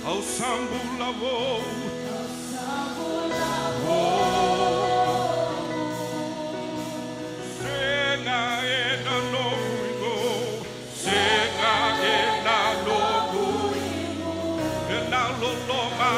Au sambulavo, senga ena logo, senga ena logo, ena loloma.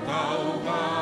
Tau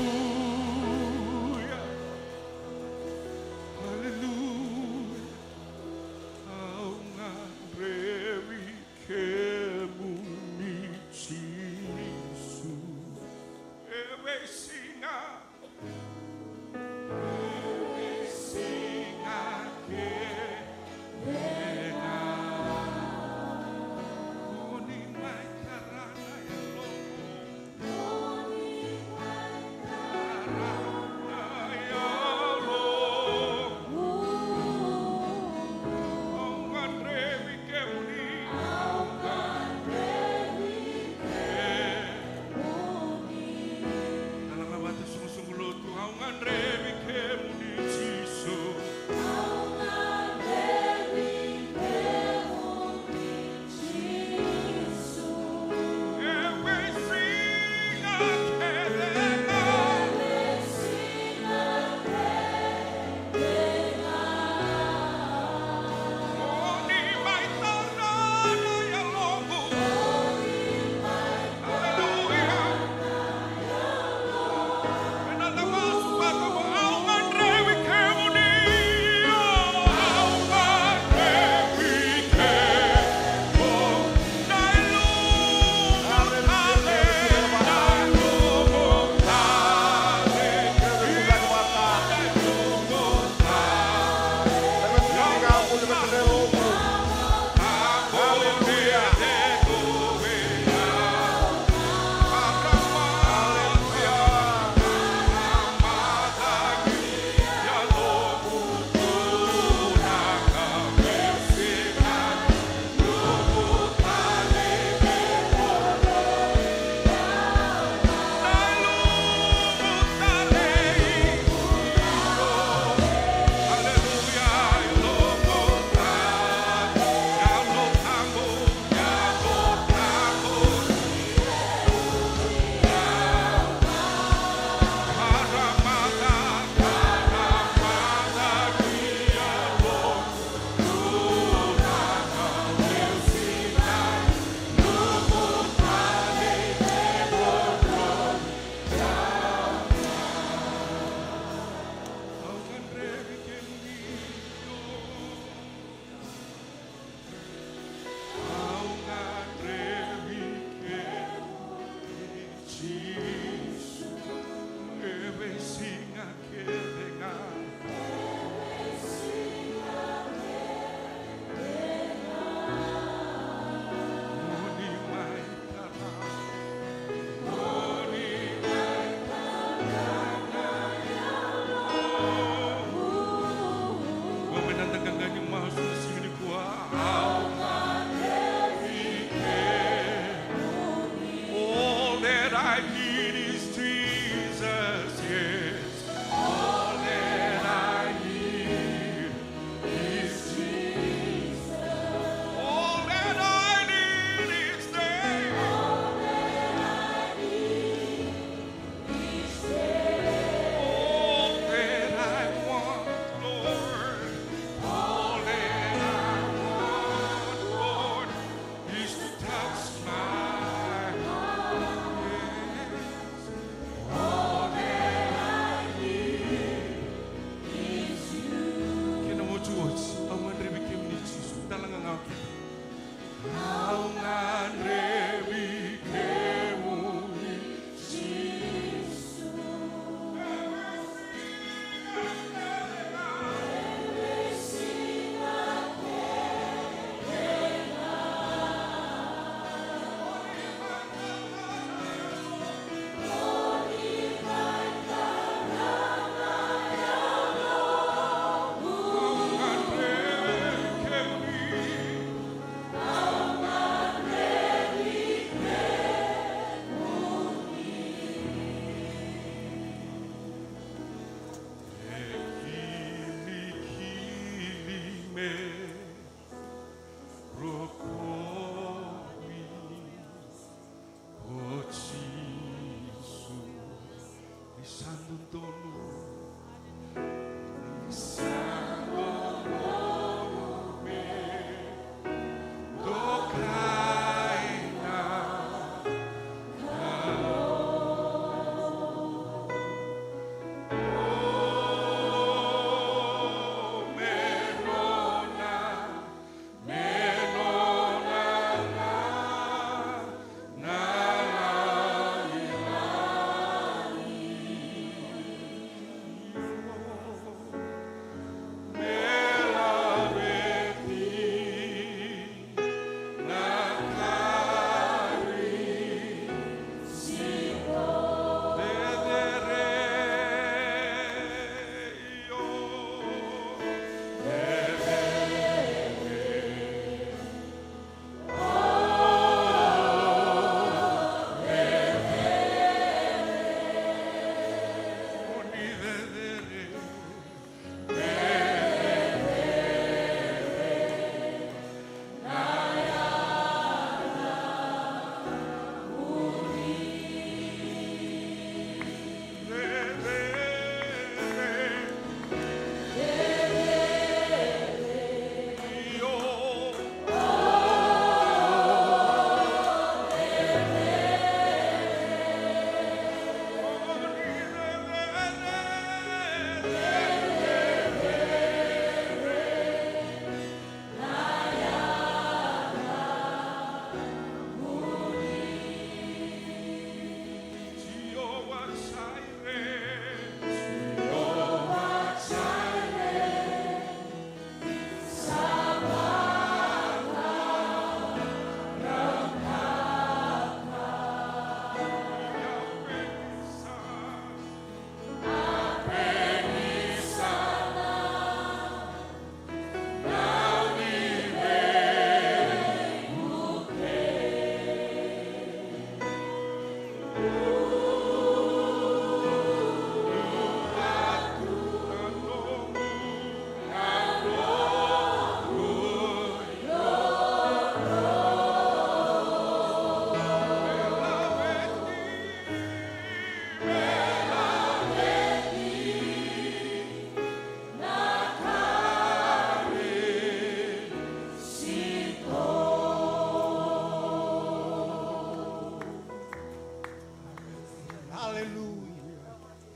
Hallelujah. Hallelujah. Aungarewi kemuni Jesu. Ewe singa. Ewe singa ke. Oni mai karana ya lobo. I need is Jesus, yes. All that I need is Jesus. All that I need is there. All that I need is there. All that I want, Lord. All that I want, Lord, is to touch my heart. All that I need is you. Kina mo Diyos, ang manribikim ni Jesus, talagang ako. Ang manribikim mo ni Jesus.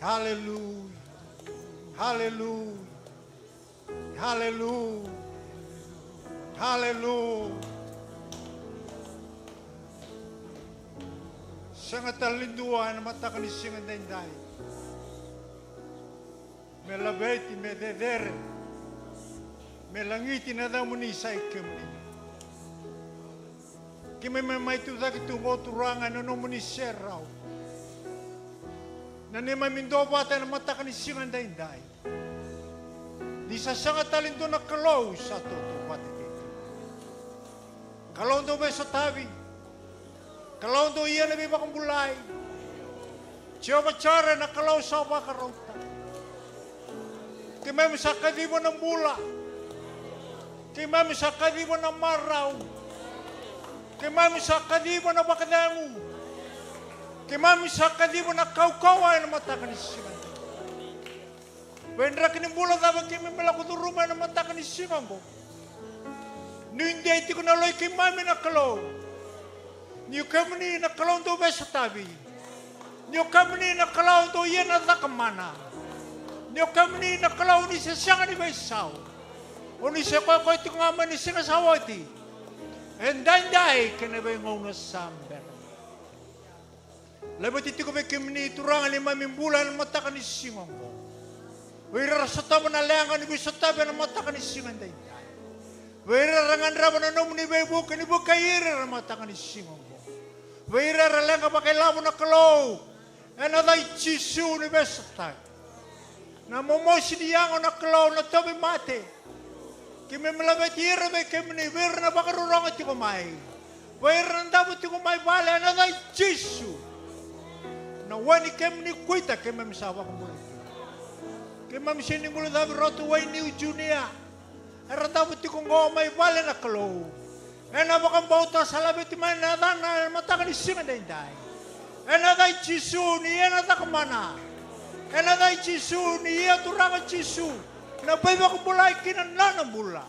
Hallelujah. Hallelujah. Hallelujah. Hallelujah. Sangat talinduan na mata kanisingan na inday. Melabeti, mededere. Melangiti na daw muni sa ikamni. Kime may tudak itong oturangan ano muni seraw. Na ni mamindoba tayo na mata kanisingan na inday. Di sa sangat talindo na kalaw sa tutupat ito. Kalaw do ba sa tabi? Kalaw do iya na biba kong bulay? Jehova cara na kalau sa wakarota. Kimem sa kadibo ng bula. Kimem sa kadibo ng maraw. Kimem sa kadibo ng bakadamu. Kimem sa kadibo ng kaukawa na matakan isiman. Vendra kini bula dapat kimem melaku tu rumah na matakan isiman ko. Hindi iti ko naloy kimem na kalau. Niyo kami na kalau do besatabi. Niyo kami na kalau do yan na takamana. Niyo kami na kalau ni sasanga ni besaw. Oni se ko iti ko nga man ni singasawati. Enday kena ba yung una samber. Labat iti ko ba kimni turangan ni mamimbulan matakan ni singon ko. Wira sa tabo na leangan ni bisatabi na matakan ni singon day. Wira rangan raba na nom ni bebo kani bukayira na matakan ni singon ko. Wira ralang ka bakilamo na kalau. Enaday chisu ni besatabi. Na momosi diyango na kalau na tabi mate. Kimi malabet ira be kimi ni wir na bakarurong at kumay. Wir na dapat kumay bale na day Jesu. Na wani kimi ni kuita kimi misawa ko muli. Kimi misini muli dapat roto way ni Junia. Era dapat kumay bale na kalau. Ena bakang bauta sa labet man na na matakan isinga day day. Ena day Jesu ni ena takamana. Ena day Jesu ni iya turangan Jesu. Na beba ko bulay kinanlan ang bula.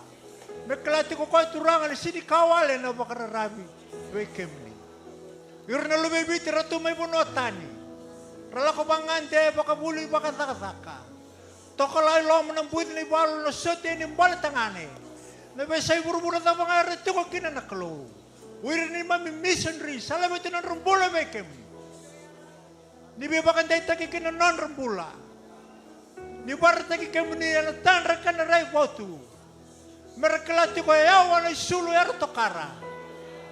Nakalati ko kayo turangan sini kawale na bakararabi. Wekem ni. Yur na lumibiti rato may bunotani. Rala ko bangante baka buli baka takataka. Tokalay lomo ng buwit ni balo na sote ni balatangane. Na besay burubura na mga reto ko kinanaklo. Wira ni mami missionary. Salamat ng rumbula wekem ni. Ni beba kanday taki kinanon rumbula. Ni barata ki kemu ni ana tanra kana rai botu. Merkelati ko yawa na sulu yar tokara.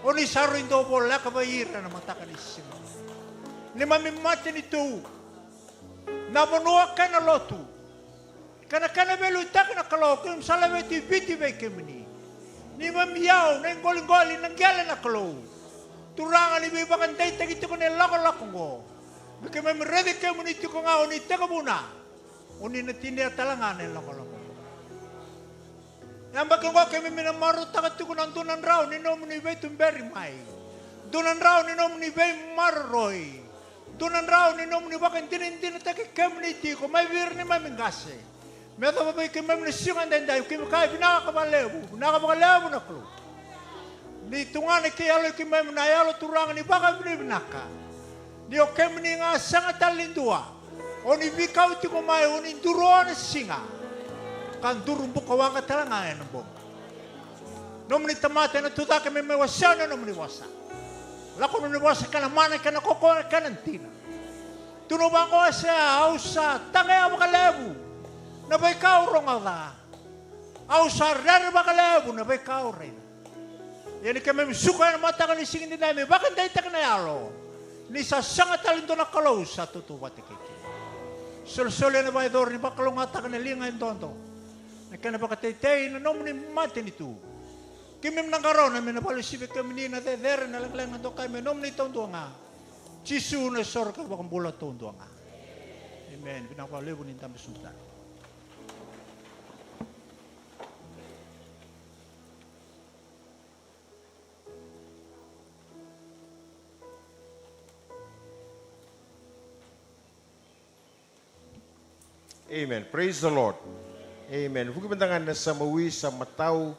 Oni saru indo bola ka bayira na mataka ni sima. Ni mamimate ni tu. Na monua kana lotu. Kana belu tak na kalau kum salameti biti be kemni. Ni mamiyaw na ngol-ngoli nang gyala na kalau. Turangan ni bibakan day tagito ko ni lako-lako ngo. Bikame meredi kemni ti ko nga oni taka muna. Uni na tindiya talangan nila ko lang. Yang bakit ko kami minamaru takat ko ng dunan raw ni nom ni bay tumberi may. Dunan raw ni nom ni bay maroy. Dunan raw ni nom ni bakit din na taki kami ti ko may wir ni mamingase. Meto ba bay kami nasingan din dahil kami kaya pinakakabalebu na klo. Ni tungan ni kaya kami nayalo turangan ni baka binibinaka. Ni o kami ni nga sangat talindua. Oni bikaw ti kumay oni duruan singa. Kan durung bukawang katalangan bo. Nom ni tamate na tuta kami may wasa na nom ni wasa. Lako nom ni wasa kana mana kana koko kana tina. Tunubang ko sa ausa tangay makalebu. Na bay ka rong ala. Ausa rar makalebu na bay ka rin. Yani kami suka na mata kan singin din namin. Bakit dahil tak na yalo? Ni sa sangat talento na kalaw sa tutuwa tikiki. Sol-sole na ba idor ni bakalong ata ka na lingay tonto. Nagka na ba katay na nom ni mati nito. Kimim nang karon na minapalusibik kami ni na there na lang ando kami nom ni tonto nga. Chisu na sor ka bakang bulat tonto nga. Amen. Pinakalibo ni tamis sultan. Amen. Praise the Lord. Amen. Huwag bandangan na sa mawi sa mataw,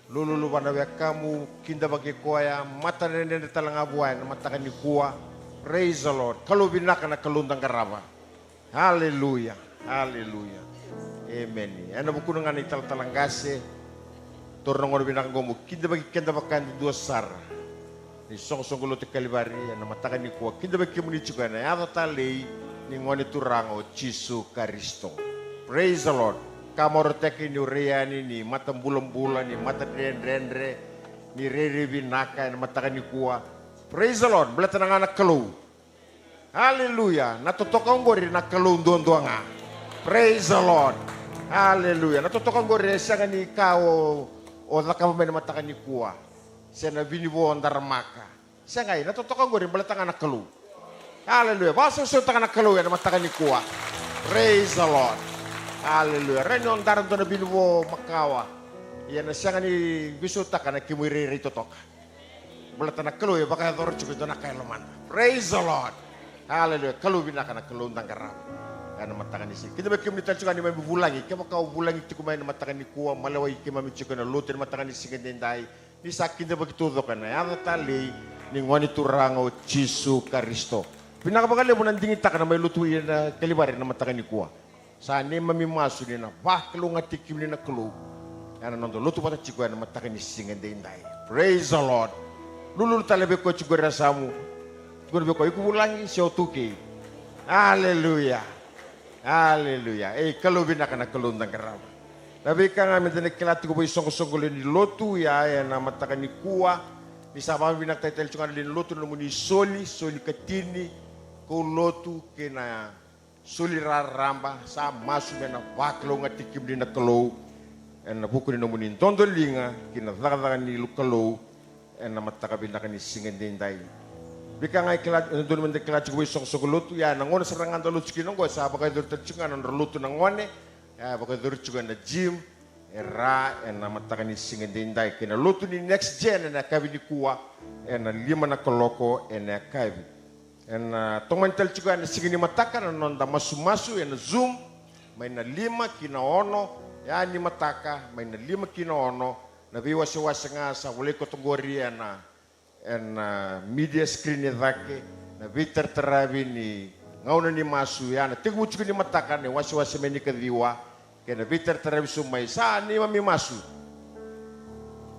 lululuwa na kamu, kinda bagi kuya, mata na nila talang abuay, na mata ka ni kuwa. Praise the Lord. Kalubin na ka na kalundang karama. Hallelujah. Hallelujah. Amen. Ano buko nga ni talanggase, tornong orobin na kagomo, kinda bakan di dua sar. Ni song gulo ti kalibari, na mata ka ni kuwa, kinda bagi kimunichuka na, yato talay, ni ngoni turango Jesu Kristo. Praise the Lord. Kamor teki ni reani ni mata bulan-bulan ni mata rendre ni rere binaka ni mata ni kuwa. Praise the Lord. Belata nang anak kelu. Hallelujah. Natutokang gori na kelu doang-doanga. Praise the Lord. Hallelujah. Natutokang gori siya ni kao o nakamamen mata ni kuwa. Siya na binibo ang daramaka. Siya ngay natutokang gori belata nang anak kelu. Hallelujah. Basa sa taka na kalu na mataka ni kuwa. Praise the Lord. Hallelujah. Renyon daran to na binuwo makawa. Yan na siya nga ni bisuta ka na kimuriri totok. Bulata na kalu ya baka doro chuko to na kailaman. Praise the Lord. Hallelujah. Kalu binaka na kalu ndang karap. Yan na mataka ni siya. Kita ba kimnitan chuka ni may bubulangi. Kaya baka bulangi tikumay na mataka ni kuwa. Malaway kima mi chuka na lutin mataka ni siya dinday. Di sa akin na bagitudo ka na. Yan na tali ni ngoni turango Jisu Kristo. Pinakabakali mo nandingita ka na may lutuin na kalibarin na mataka ni kuwa. Saan ni mamimaso ni na baklo nga tikim ni na kalu. Yan na luto pata chikuya na mataka ni siya dinday. Praise the Lord. Lulu talabe ko chigora samu. Chigora be ko ikubulangi siya tuki. Hallelujah. Hallelujah. Kalau binaka na kalundang karama. Nabi ka nga medyo nagkilati ko ba isong-song ni lotu ya na mataka ni kuwa. Ni sabang binaktayitel chunga ni lotu na muni soli katini ko lotu kina soli raramba sa masu na baklo nga tikim ni na kalo. Na buku ni muni tondolinga kina dagdagan ni lukalo. Na mataka binaka ni singen dinday. Bika nga ikilat doon man dekilat ko isong lutu ya nangon serangan lutu kinong ko sa bakay dur tercunga non lutu nangone ya bakay dur juga na gym era na mataka ni singen dinday kina lutu ni next gen na kabi ni kuwa na lima na koloko na kabi na tomantel juga na singen ni mataka na non da masu na zoom may na lima kina ono ya ni mataka may na lima kina ono na viwasi-wasi nga sa wali kategori na media screen zake na vitar terabi ni ngauna ni masu ya na tigmuch ni mataka ni wasi-wasi meni kadiwa kaya na vitar terabi sumay sa ni mami masu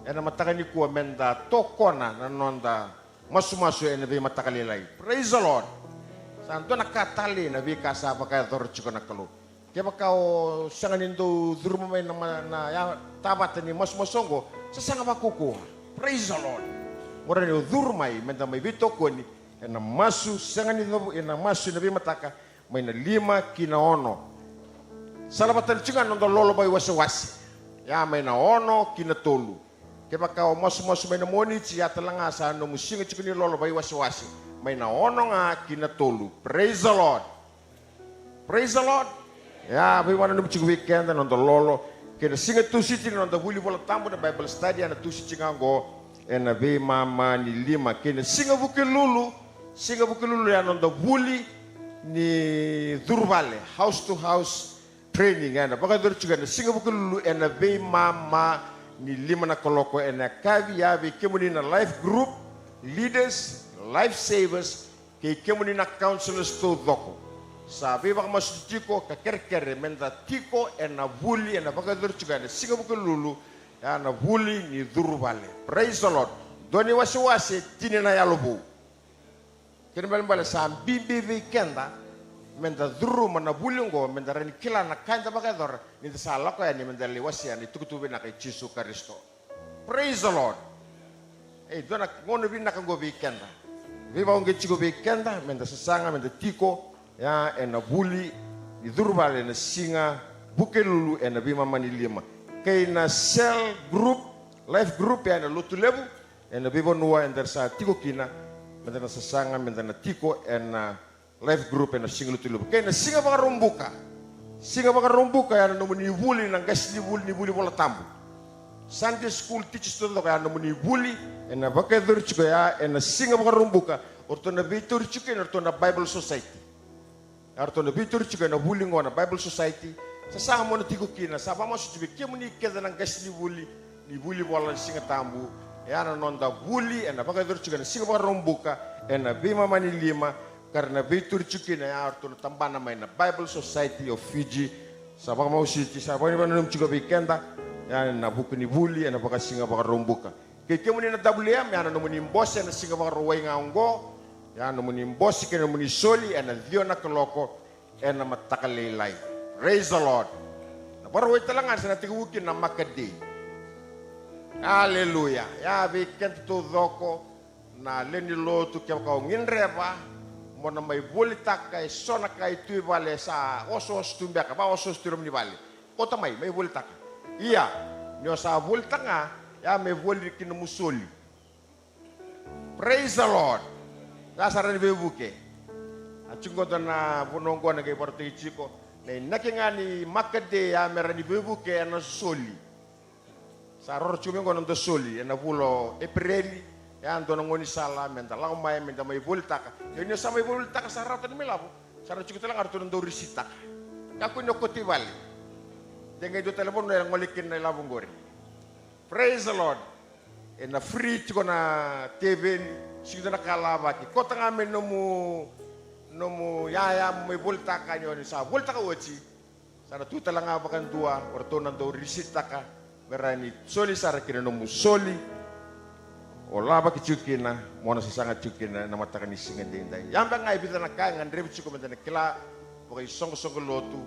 na mataka ni kuwa menda tokona na nonda masu-masu na vi mataka lilay. Praise the Lord. Saan to nakatali na vi kasapa kaya torchiko na kalu. Kaya baka o sanganin do durumamay na ya tabat ni mas-masongo sa sanga makukuha. Praise the Lord. Mura ni durumay menda may bito ko ni na masu sanganin do na masu na bimataka may na lima kinaono. Salabatan chinga no lolo bay wasi-wasi. Ya may na ono kinatolu. Kaya baka o masu-masu may na moni siya talanga sa no musinga chikuni lolo bay wasi-wasi. May na ono nga kinatolu. Praise the Lord. Praise the Lord. Ya, bagaimana nung cikgu weekend na nonton lolo, kena singa tu siti nonton buli bola tambu na Bible study na tu siti nganggo, na be mama ni lima kena singa buke lulu ya nonton buli ni Durvale house to house training na baka dur juga na singa buke lulu na be mama ni lima na koloko na kavi ya be kemuni na life group leaders, life savers, kemuni na counselors to doko. Sabi baka mas tiko kakerkere menda tiko na buli na baka dur juga na singa buke lulu ya na buli ni Durvale. Praise the Lord. Doni wasi-wasi tini na yalobu. Kini bala sa bibi weekenda menda duru mana buli ngo menda reni kila na kanda baka dur ni sala ko ya ni menda liwasi ya ni tukutubi na kay Jisu Kristo. Praise the Lord. Dona ngono bi nakago weekenda. Viva unge chigo weekenda menda sasanga menda tiko ya na buli ni Durvale na singa buke lulu na bima mani lima kay na cell group life group ya na lutu lebu na bibo nuwa ender sa tiko kina menda na sasanga menda na tiko na life group na singa lutu lebu kay na singa baka rumbuka ya na nomuni buli na gas ni buli bola tambu Sunday school teachers to ya na nomuni buli na baka durchiko ya na singa baka rumbuka orto na bitur chicken orto na Bible Society. Arto na bitur juga na buli ngo na Bible Society sa sama mo na tigo kina sa pa mo su tibi kemu ni keda nang gas ni buli bola singa tambu ya na nonda buli na baka dur juga na singa baka rumbuka na bima mani lima karena bitur juga na ya arto na tambana may na Bible Society of Fiji sa pa mo su ti sa pa ni banum juga weekenda ya na buku ni buli na baka singa baka rumbuka kay kemu ni na WM ya na muni boss na singa baka ruway nga ngo ya no muni mbosi kena muni soli na dio na koloko na matakalilay. Praise the Lord. Na baru talangan sa natigukin na makadi. Hallelujah. Ya weekend to doko na leni lotu kaya kau nginreba mo na may bulita kay sona kay tui vale sa osos tumbeka ba osos turum ni vale. Kota may bulita ka. Iya. Nyo sa bulita nga ya may buli kinamusoli. Praise the Lord. Kasaran bebuke. Achungo na bunongo na kay porto ichiko. Na nakingani makade ya merani bebu ke na soli. Sa ror chumengo na soli na pulo Aprili ya ando ngoni sala menda lang mai menda mai bultaka. Yo sa mai bultaka sa rata ni melabu. Sa chuko talang arto ndo risita. Kako no kotibali. Dengai do telepon na ngolikin na labong gori. Praise the Lord. E na free chuko na TV sigdo na kalaba ki. Kota ngamen nomu yaya may bultaka nyo sa bultaka uchi. Sana tuta lang abakan dua orto nando risita ka. Berani soli sara kina nomu soli. O laba ki chukina mona sa sanga chukina na matakan isingan dinday. Yamba nga ibita na kaya nga drebi chuko menta na kila pokay song lotu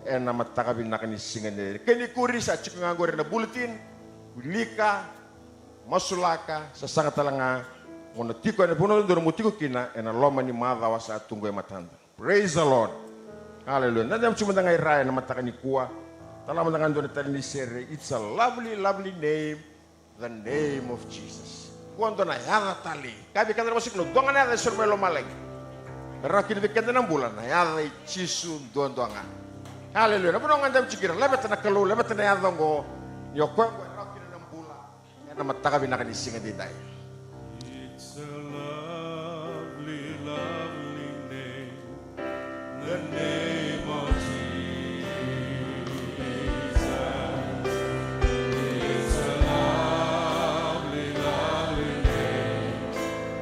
e na matakabin na kanisingan dinday. Kini kuri sa chuko nga gore na bulletin wilika masulaka sa sanga talanga mona tiko na puno ndoro mutiko kina e na loma ni madha wasa tunggo e matanda. Praise the Lord. Hallelujah. Nandam chuma ndangai raya na matakani kuwa. Talama ndangan doon tali sere. It's a lovely, lovely name. The name of Jesus. Kuwan doon na yada tali. Kabi kanda na masik no. Doon nga na yada surmelo malay. Rakin di kanda ng bulan. Na yada chisu doon nga. Hallelujah. Napuno nga ndam chikira. Lebet na kalu. Lebet na yada ngo. Yokwen ko rakin ng bulan. Yan na matakabi na kanisingan di tayo. It's a lovely, lovely name, the name of Jesus. It's a lovely, lovely name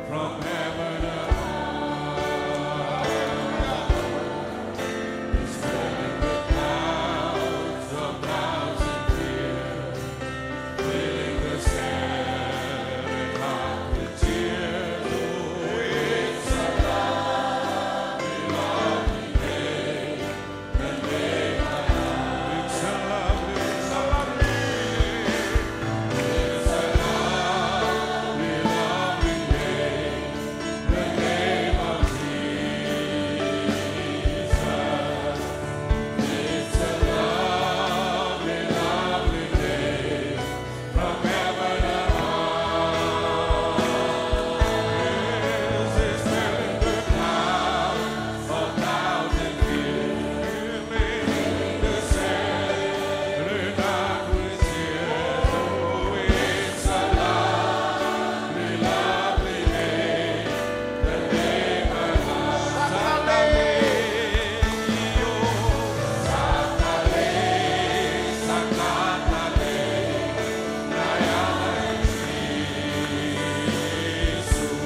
from heaven above. It's filling the clouds of thousand years, filling the sky with tears. Oh, it's a lovely, lovely name, the name of God. It's a lovely, name. It's a lovely, lovely name, the name of Jesus. It's a lovely, lovely name from heaven above. It's filling the clouds of thousand years, filling the sacred night with tears. Oh, it's a lovely, lovely name, the name of God.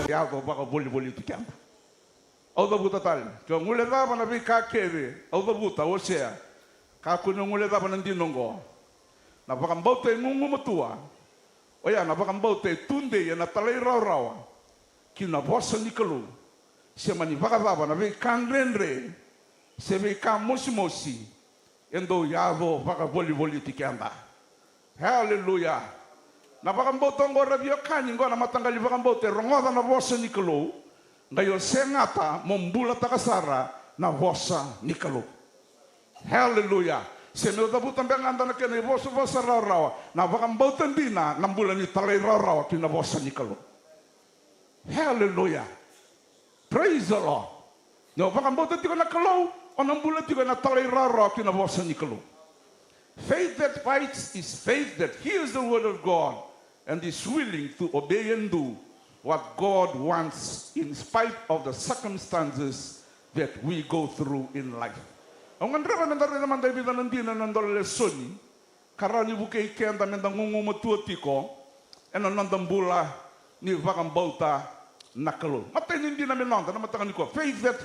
Yago baka boli tu kiamba. Au da buta tal. Ko ngule da bana bi ka kebe. Au da buta o sea. Ka ku no ngule da bana ndinongo. Na baka mbote ngungu mutua. Oya na baka mbote tunde ya na talai rawa. Ki na bossa nikelu. Se mani baka da bana bi kan renre. Se bi ka mosi. Endo yago baka boli tu kiamba. Hallelujah. Na baka mboto ngora bio kanyi ngona matangali baka mbote rongoda na bossa nikelu. Ngayon sengata mombula takasara na vosa nikelu. Hallelujah. Se me da butan benganda na kene vosa rawa. Na baka mbote ndina na mbula ni talai rawa ki na vosa nikelu. Hallelujah. Praise the Lord. No baka mbote tiko na kalau o na mbula tiko na talai rawa ki na vosa nikelu. Faith that fights is faith that hears the word of God and is willing to obey and do what God wants in spite of the circumstances that we go through in life. Ang andra mandare naman tayo bilang nandina nandole lesoni, karani buke ikenda mendang ngumutua tiko, eno nandang bula ni vakang bauta nakalo. Matay hindi namin nanda na matakan ko. Faith that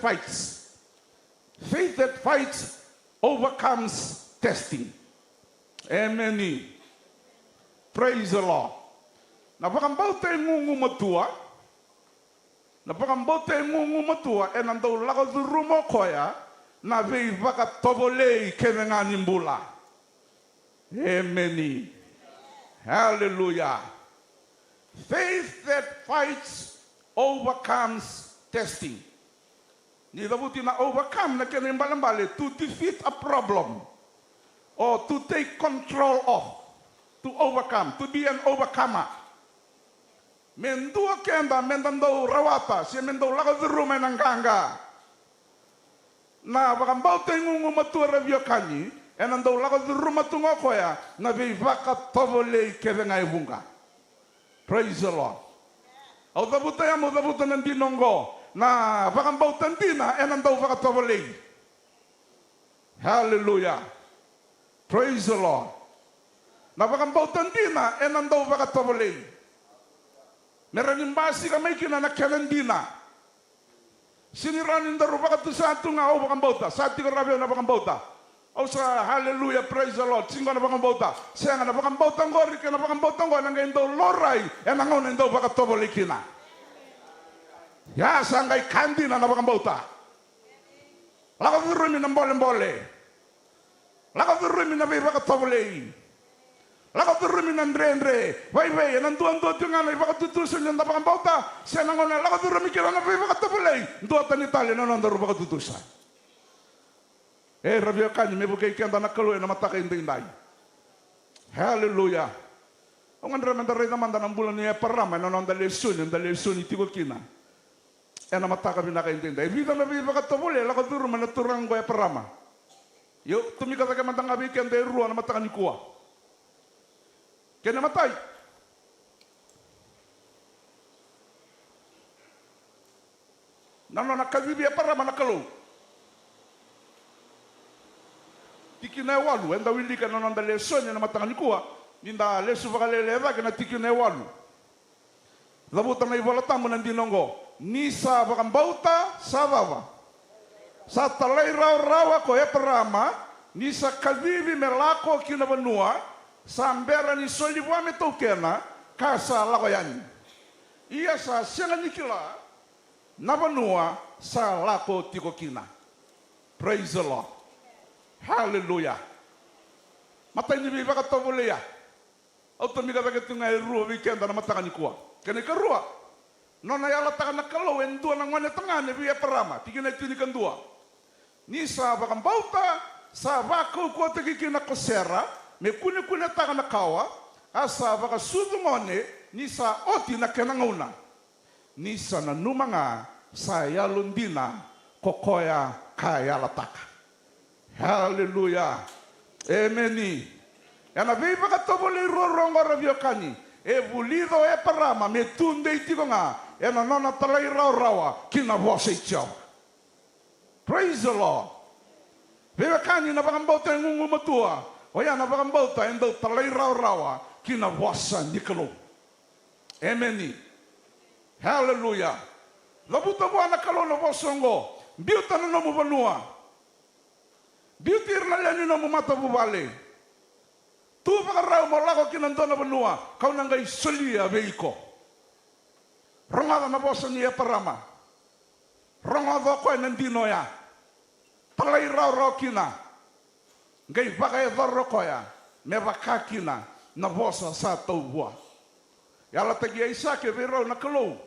fights overcomes testing. Amen. Praise the Lord. Napakambauta yung ngumatua. Napakambauta yung ngumatua. E nandaw lakad rumo koya. Na vei baka tobolei kenenganin bula. Amen. Hallelujah. Faith that fights overcomes testing. Nidabuti na overcome na kenembalimbali to defeat a problem. Or to take control of. To overcome. To be an overcomer. Mendua kenda mendando rawata si mendo laga rumah nangkanga na bakambau te ngungu matua ravio kani enandau lako ruma tungo koya na vei vaka tovole kevenga evunga. Praise the Lord. Au tabuta ya mo tabuta nandi nongo na bakambau tandina enandau vaka tovole. Hallelujah. Praise the Lord. Na bakambau tandina enandau vaka tovole. Meranimbasi kamekina na kelendina. Siniranin daru baka tu satu ngau bakambauta, satu kerabia na bakambauta. Au sa hallelujah, praise the Lord. Singo na bakambauta, senga na bakambauta ngori ke na bakambauta ngori nang endo lorai, enangau endo baka tobolikina. Ya sangai kandi na bakambauta. Laka turumi na mbole. Laka turumi na baka tobolei. Laka turumi na andre. Vai nanduan do tungana baka tutusun na bakambauta. Senangau na laka turumi kira na baka tobolei. Dua tani tali na nandaru baka tutusan. Rabia kanya me bukai kanda na kalo na mataka indai. Hallelujah. Ang andra mandare na manda ng bulan niya parama na nanda lesun itigo kina. Na mataka binaka indai. Vida na baka tobole laka turu manaturang goya parama. Yo tumika ka manda ngabi kanda ruwa na mataka ni kuwa. Kaya namatay. Nano nakabibia para manakalo. Tiki na walu, enda wili ka nanda leso niya namatang ni kuwa. Ninda leso vakaleleva kina tiki na walu. Labuta na ibalata mo nandinongo. Nisa bakambauta sa baba. Sa talay raw-rawa ko parama. Nisa kabibi melako kinabanua. Sambera ni soliwa metokena kasa lakoyan. Iya sa senga nikila nabanua sa lako tikokina. Praise the Lord. Hallelujah. Matay ni biba katobole ya. Automiga taketunga ruwa weekend na mataka ni kuwa. Kene karua. Nona yala taka nakalo endua nang wane tangane biya parama. Tikina tini kandua. Ni sa bakambauta sa bako ko tikikina kosera. Me kune taka na kawa, asa baka sudumone, nisa oti na kenangauna. Nisa na numanga sa yalundina, kokoya kaya lataka. Hallelujah. Ameni. Yana vei baka tobole rorongo ravio kani. E bulido e parama, me tunde itigo nga. Yana nona talai rawa, kina vose chao. Praise the Lord. Vei kani na bakambauta ngungu matua. Oya na bakambauta endo talai rawa kina wasa nikalo. Ameni. Hallelujah. Labuta buana kalo na wasongo. Biuta na nomu banua. Biutir na lani nomu mata bubale. Tu bakarao malako kinandona banua. Kau nangai solia veiko. Rongada na wasa niya parama. Rongada ko nandino ya. Talai rawa kina. Ngai baka e koya me vakakina na vosa sa tauwa. Yala tagi isa ke vero na kalo.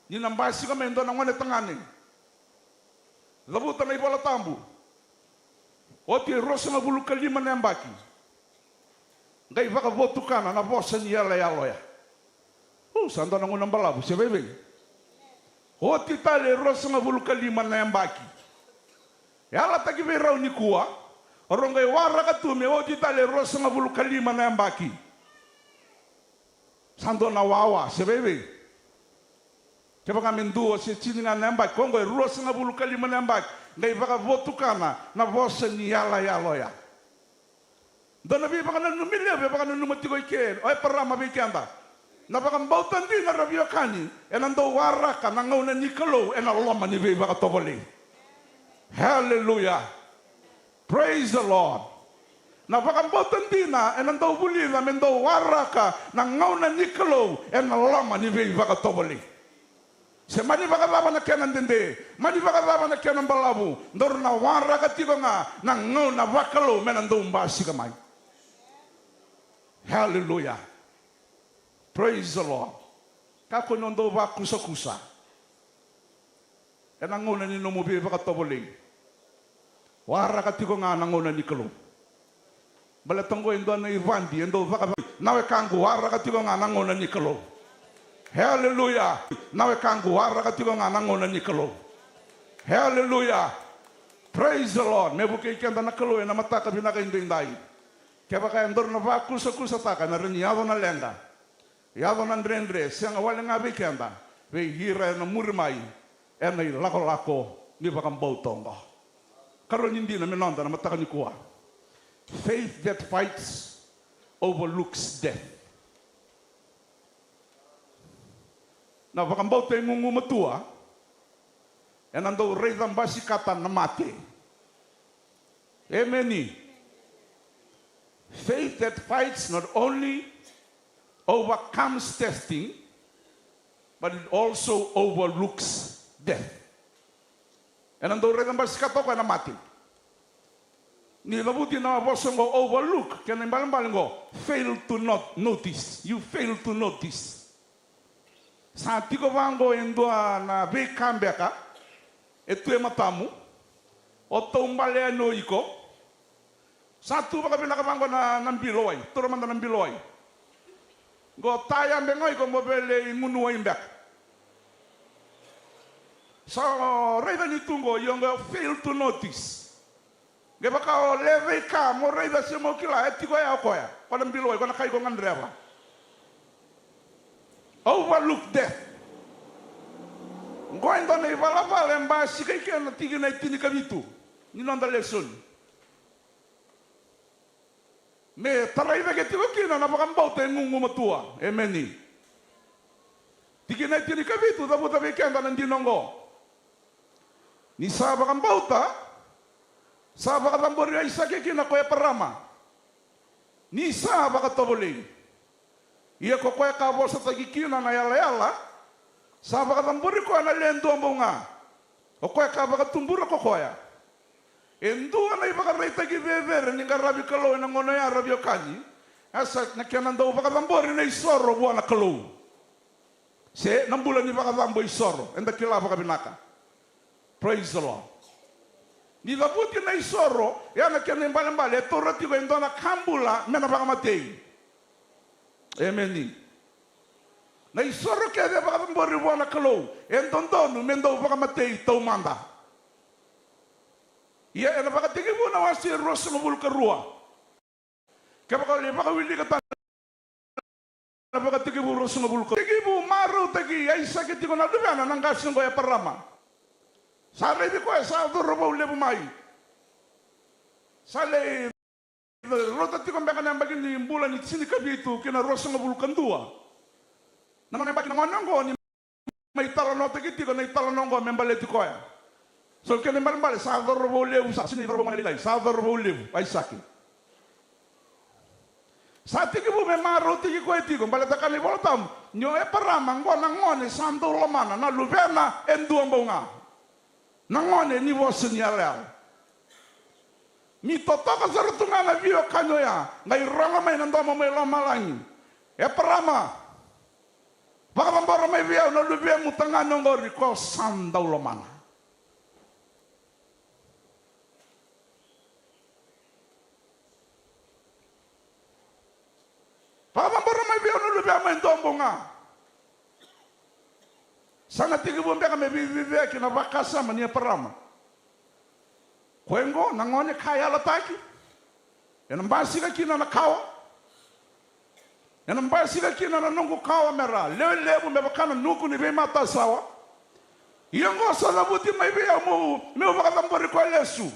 Ni nambasi ka mendo na ngone tangane. Labuta na ibola tambu. Oti rosa na bulu kalima na mbaki. Ngai baka votukana na vosa ni yala yaloya. Sanda na ngone mbalabu se bebe. Oti tale rosa na bulu kalima na mbaki. Yala tagi vero ni kuwa. Orongai waraka tu me odi tale rosa na bulu kalima na mbaki. Sando na wawa sebebe. Keba kamenduo se chininga na mbaki kongo rosa na bulu kalima na mbaki. Ngai baka votukana na vosa ni yala yaloya. Dona bi baka na numile be baka na numatiko ike. Oi parama be kanda. Na baka mbautan di na rabio kani. Enando waraka na ngauna nikalo ena loma ni be baka tobole. Hallelujah. Praise the Lord. Na bakambautan dina enando buli na mendo waraka na ngauna nikalo en lama ni vei baka toboli. Se mani baka laba na kenan dende, mani baka laba na kenan balabu, ndor na waraka tigo nga na ngauna bakalo menando mbasi kamay. Hallelujah. Praise the Lord. Kako nondo ba kusa. En ngauna ni nomu vei baka toboli. Wara katiko nga nangona ni kalo. Balatanggo endo na Irvandi endo vaka nawe kangu wara katiko nga nangona ni kalo. Hallelujah. Nawe kangu wara katiko nga nangona ni kalo. Hallelujah. Praise the Lord. Me buke kenda na kalo na mataka binaka indai. Kaya kaya ndor na va kusa taka na rin yado na lenga. Yado na ndrendre siang wale nga kenda. We hira na murmai. Na lako ni bakang bautonga. Karo hindi na minanda na mataka ni kuwa. Faith that fights overlooks death. Na bakang bautong ngumatua. And ando reidang basikatan na mati. Amen. Faith that fights not only overcomes testing, but it also overlooks death. And ando reidang basikatan ko na mati. Ni labuti na bosong go overlook. Kaya nimbalang go fail to not notice. You fail to notice. Sa tiko vango endua na be kambeka. Ito yung matamu, o tumbale ano iko, satu baka pinakabangko na ng biloy, turaman na ng biloy. Go tayang bengoy ko mobile imunuwa imbek. So, reda ni tungo, yung fail to notice. Gaba ka o leve ka, mo reda siya mo kila, etiko ya ako ya, ko ng biloy, ko na kayo ko ng dreva. Overlook death. Going down the Valapa and by Sikakan, taking a tinikavitu. You know the lesson. Me, Taraiva get to look in and about and Mumatua, a many. Taking a tinikavitu, the Buddha Vikanda and Dinongo. Nisaba Gambauta, Saba Gamboria Isakin, a Koyaparama. Nisa Bagatoboli. Yakoka was at the Gikina and Ayala. Saba katamburi ko na lendo mo nga. O kaya kaba katumbura ko kaya. Endo na ibakarita givever ni karabi kalo na ngono ya rabio kanyi. Asa nakiananda upa katamburi na isoro buwan na kalo. Se nambulan ni bakatambo isoro. Enda kilaba kabinaka. Praise the Lord. Ni labuti na isoro. Ya nakiananda mbalimbali. Ito rati ko endo na kambula. Mena bakamatay. Amen. Na isoro kaya dia baka mbori buwana kalo. Entondonu mendo baka matei tau manda. Ia ena baka tigi bu na wasi rosa ngubul kerua. Kaya baka li baka wili kata. Na baka tigi bu rosa ngubul kerua. Tigi bu maru tigi ay sakit ko na dubana nang gasin ko ya parama. Sare di ko ay sa duro lebu mai. Sale rota tiko mbeka na bagini bulan ni sini kabitu kina rosa ngubul kendua. Naman ay bakit naman ko ni may talano tagiti ko na talano ko membaleti ko ya. So kaya naman bale sa doro lebu sa sini doro manilay sa doro lebu ay sakin. Sa tigi bu me maro tigi ko etiko baleta kali bolotam nyo e paramang ko nangone santo lomana na luvena enduang bonga. Nangone ni vosen yalal. Mi totoka sarutunga na vio kanyo ya ngai ronga may nandamo may lomalangi. E parama baka mambara may viyaw na lubiya mutangan ng gori ko sandaw lomana. Baka mambara may viyaw na lubiya may dombo nga. Sana tigi bumbe ka may viviya kinabakasa maniya parama. Kwengo nangone kaya lataki. Yan ang basi ka kinanakawa. Yan ang basi ka kinananong kawa mera. Lewe mebakana nuku ni bemata sawa. Iyang ko sa labuti may biya mo. May upakatambori ko lesu.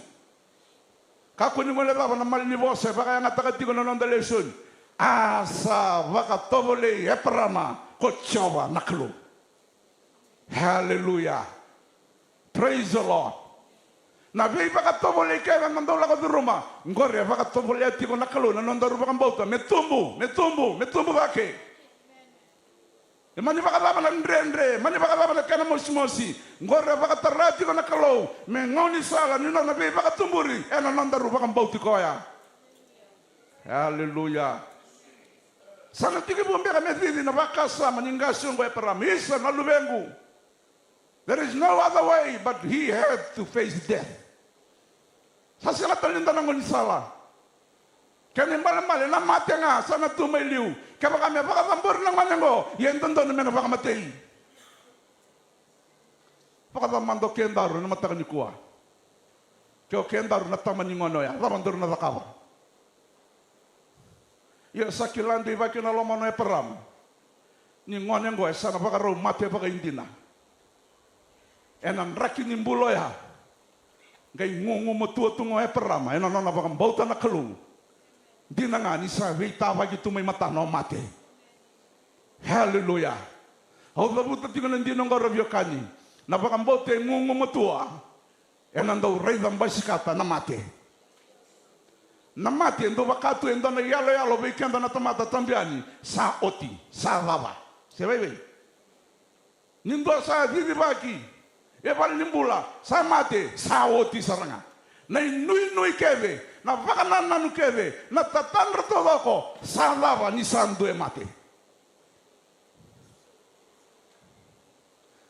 Kakunin mo leba na malinibose. Baka yung atakati ko na nong dalesun. Asa baka tobole eprama. Kochawa naklo. Hallelujah. Praise the Lord. Nabi baka tobole kaya nandaw lako di rumah. Ngore baka tobole ati ko nakalo na nandaw rumah kang bauta. Metumbu bake. Mani baka laban ng andre. Mani baka laban ng kanamos-mosi. Ngore baka tarati ko nakalo. Mengoni sala nino nabi baka tumburi. Ena nandaw rumah kang bauti ko ya. Hallelujah. Sana tiki bumbe ka medidi na baka sa maningasyon ko ya paramisa na lubengu. There is no other way but he had to face death. Sa sila talinda ng unisala. Kaya nimbalamali na mati nga sana tumayliw. Kaya baka may pakatambor ng manyango. Yan doon na baka matay. Pakatamando kendaro na matakan ni kuwa. Kyo kendaru na tamani ngono ya, lamandur na takawa. Ya sakilandi baki na lomano e peram. Ni ngone ngoe sana baka ro mate baka indina. Enan raki nimbulo ya. Ngai ngungu matua tungo e perama. Enan nona baka mbauta na kalung. Dina nga ni sa vita bagi tumay mata no mate. Hallelujah. Au labuta tingo nandino nga rabyo kani. Na baka mbauta e ngungu matua. Enan daw reidang basikata na mate. Na mate ndo bakatu endo na yalo beikenda na tamata tambiani. Sa oti, sa lava. Sebebe. Nindo sa vivi baki. E bali nimbula, sa mate, sa oti saranga. Na inui keve. Na vakananu keve, na tatandra todoko, sa lava ni sandu e mate.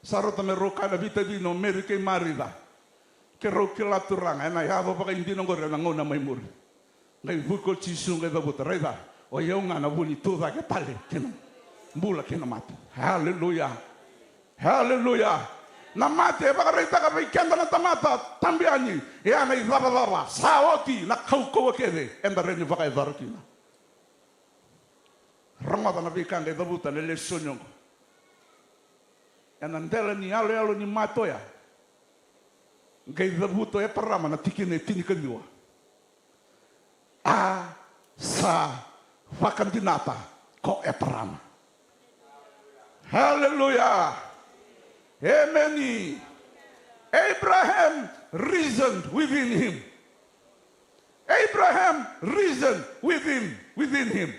Sarota me roka na vita dino, merike marida. Ke roki laturanga, na yaba baka indino gore na ngona may muri. Ngai buko chisu ngai babuta, reda, o yaunga na buni tuda ke tale, kina. Mbula kina mate. Hallelujah. Hallelujah. Na mate baka reita ka beikenda na tamata tambiani ya na lava saoti na kauko kede enda reni baka idarukina ramada na beikanga idabuta le sonyo ena ndela ni alo ni matoya ngai idabuto e parama na tikine tinikaliwa a sa vakandinata ko e parama. Hallelujah. Amen. Abraham reasoned within him. Abraham reasoned within him.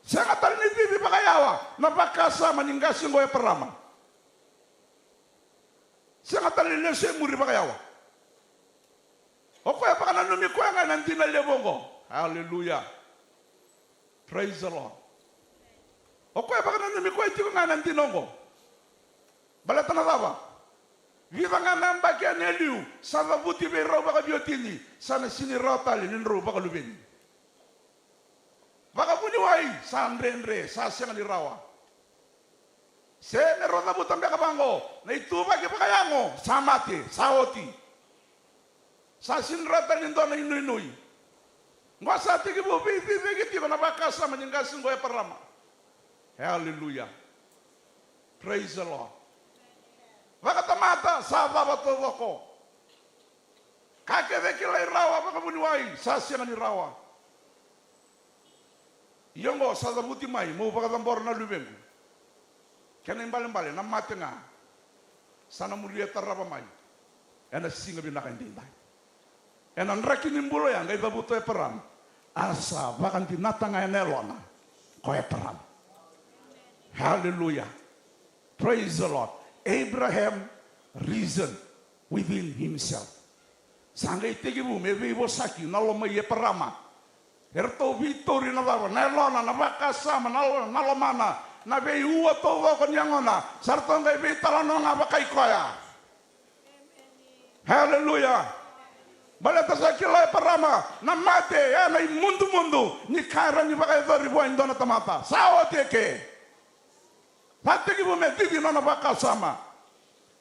Sangat talinibibi bakayawa na bakasama ningasin ko e parama. Sangat talinese muri bakayawa. O kaya baka nanumi ko nga nandina lebongo. Hallelujah. Praise the Lord. O kaya baka nanumi ko iti ko nga nandinongo. Balata na lava. Viva nga namba kya neliu. Sana buti be raw baka biotini. Sana sini raw tali ninro baka lubini. Baka buniwai. Sa andre. Sa siya nga ni rawa. Se meron na butang baka bango. Na ituba ki baka yango. Sa mati. Sa oti. Sa sinra tali ndo na inui. Nga sa tiki bu. Bigiti ko na baka sa maninggasin ko e parama. Hallelujah. Praise the Lord. Vakatamata sa vavatodoko. Kakeveki lai rawa vakabuniwai sa sianga ni rawa. Yongo sa zabuti mai mo vakatambor na lubengu. Kena imbale na mate nga. Sana mulia taraba mai. Ena singa binaka indindai. Ena nraki nimbulo yang ngai zabuto e peram. Asa vakanti natanga enelona. Ko e peram. Hallelujah. Praise the Lord. Abraham reasoned within himself. Sangai tegibu mevivo saki naloma ye parama. Erto vitori na lava nelona na bakasama nalomana na vei ua tovo kon yangona sarto ngai vitalano nga bakai koya. Hallelujah. Balata sakila parama na mate ya na mundu ni kara ni bakai dori bo indona tamata. Sawa teke. Pategi bu medidi nona bakasama.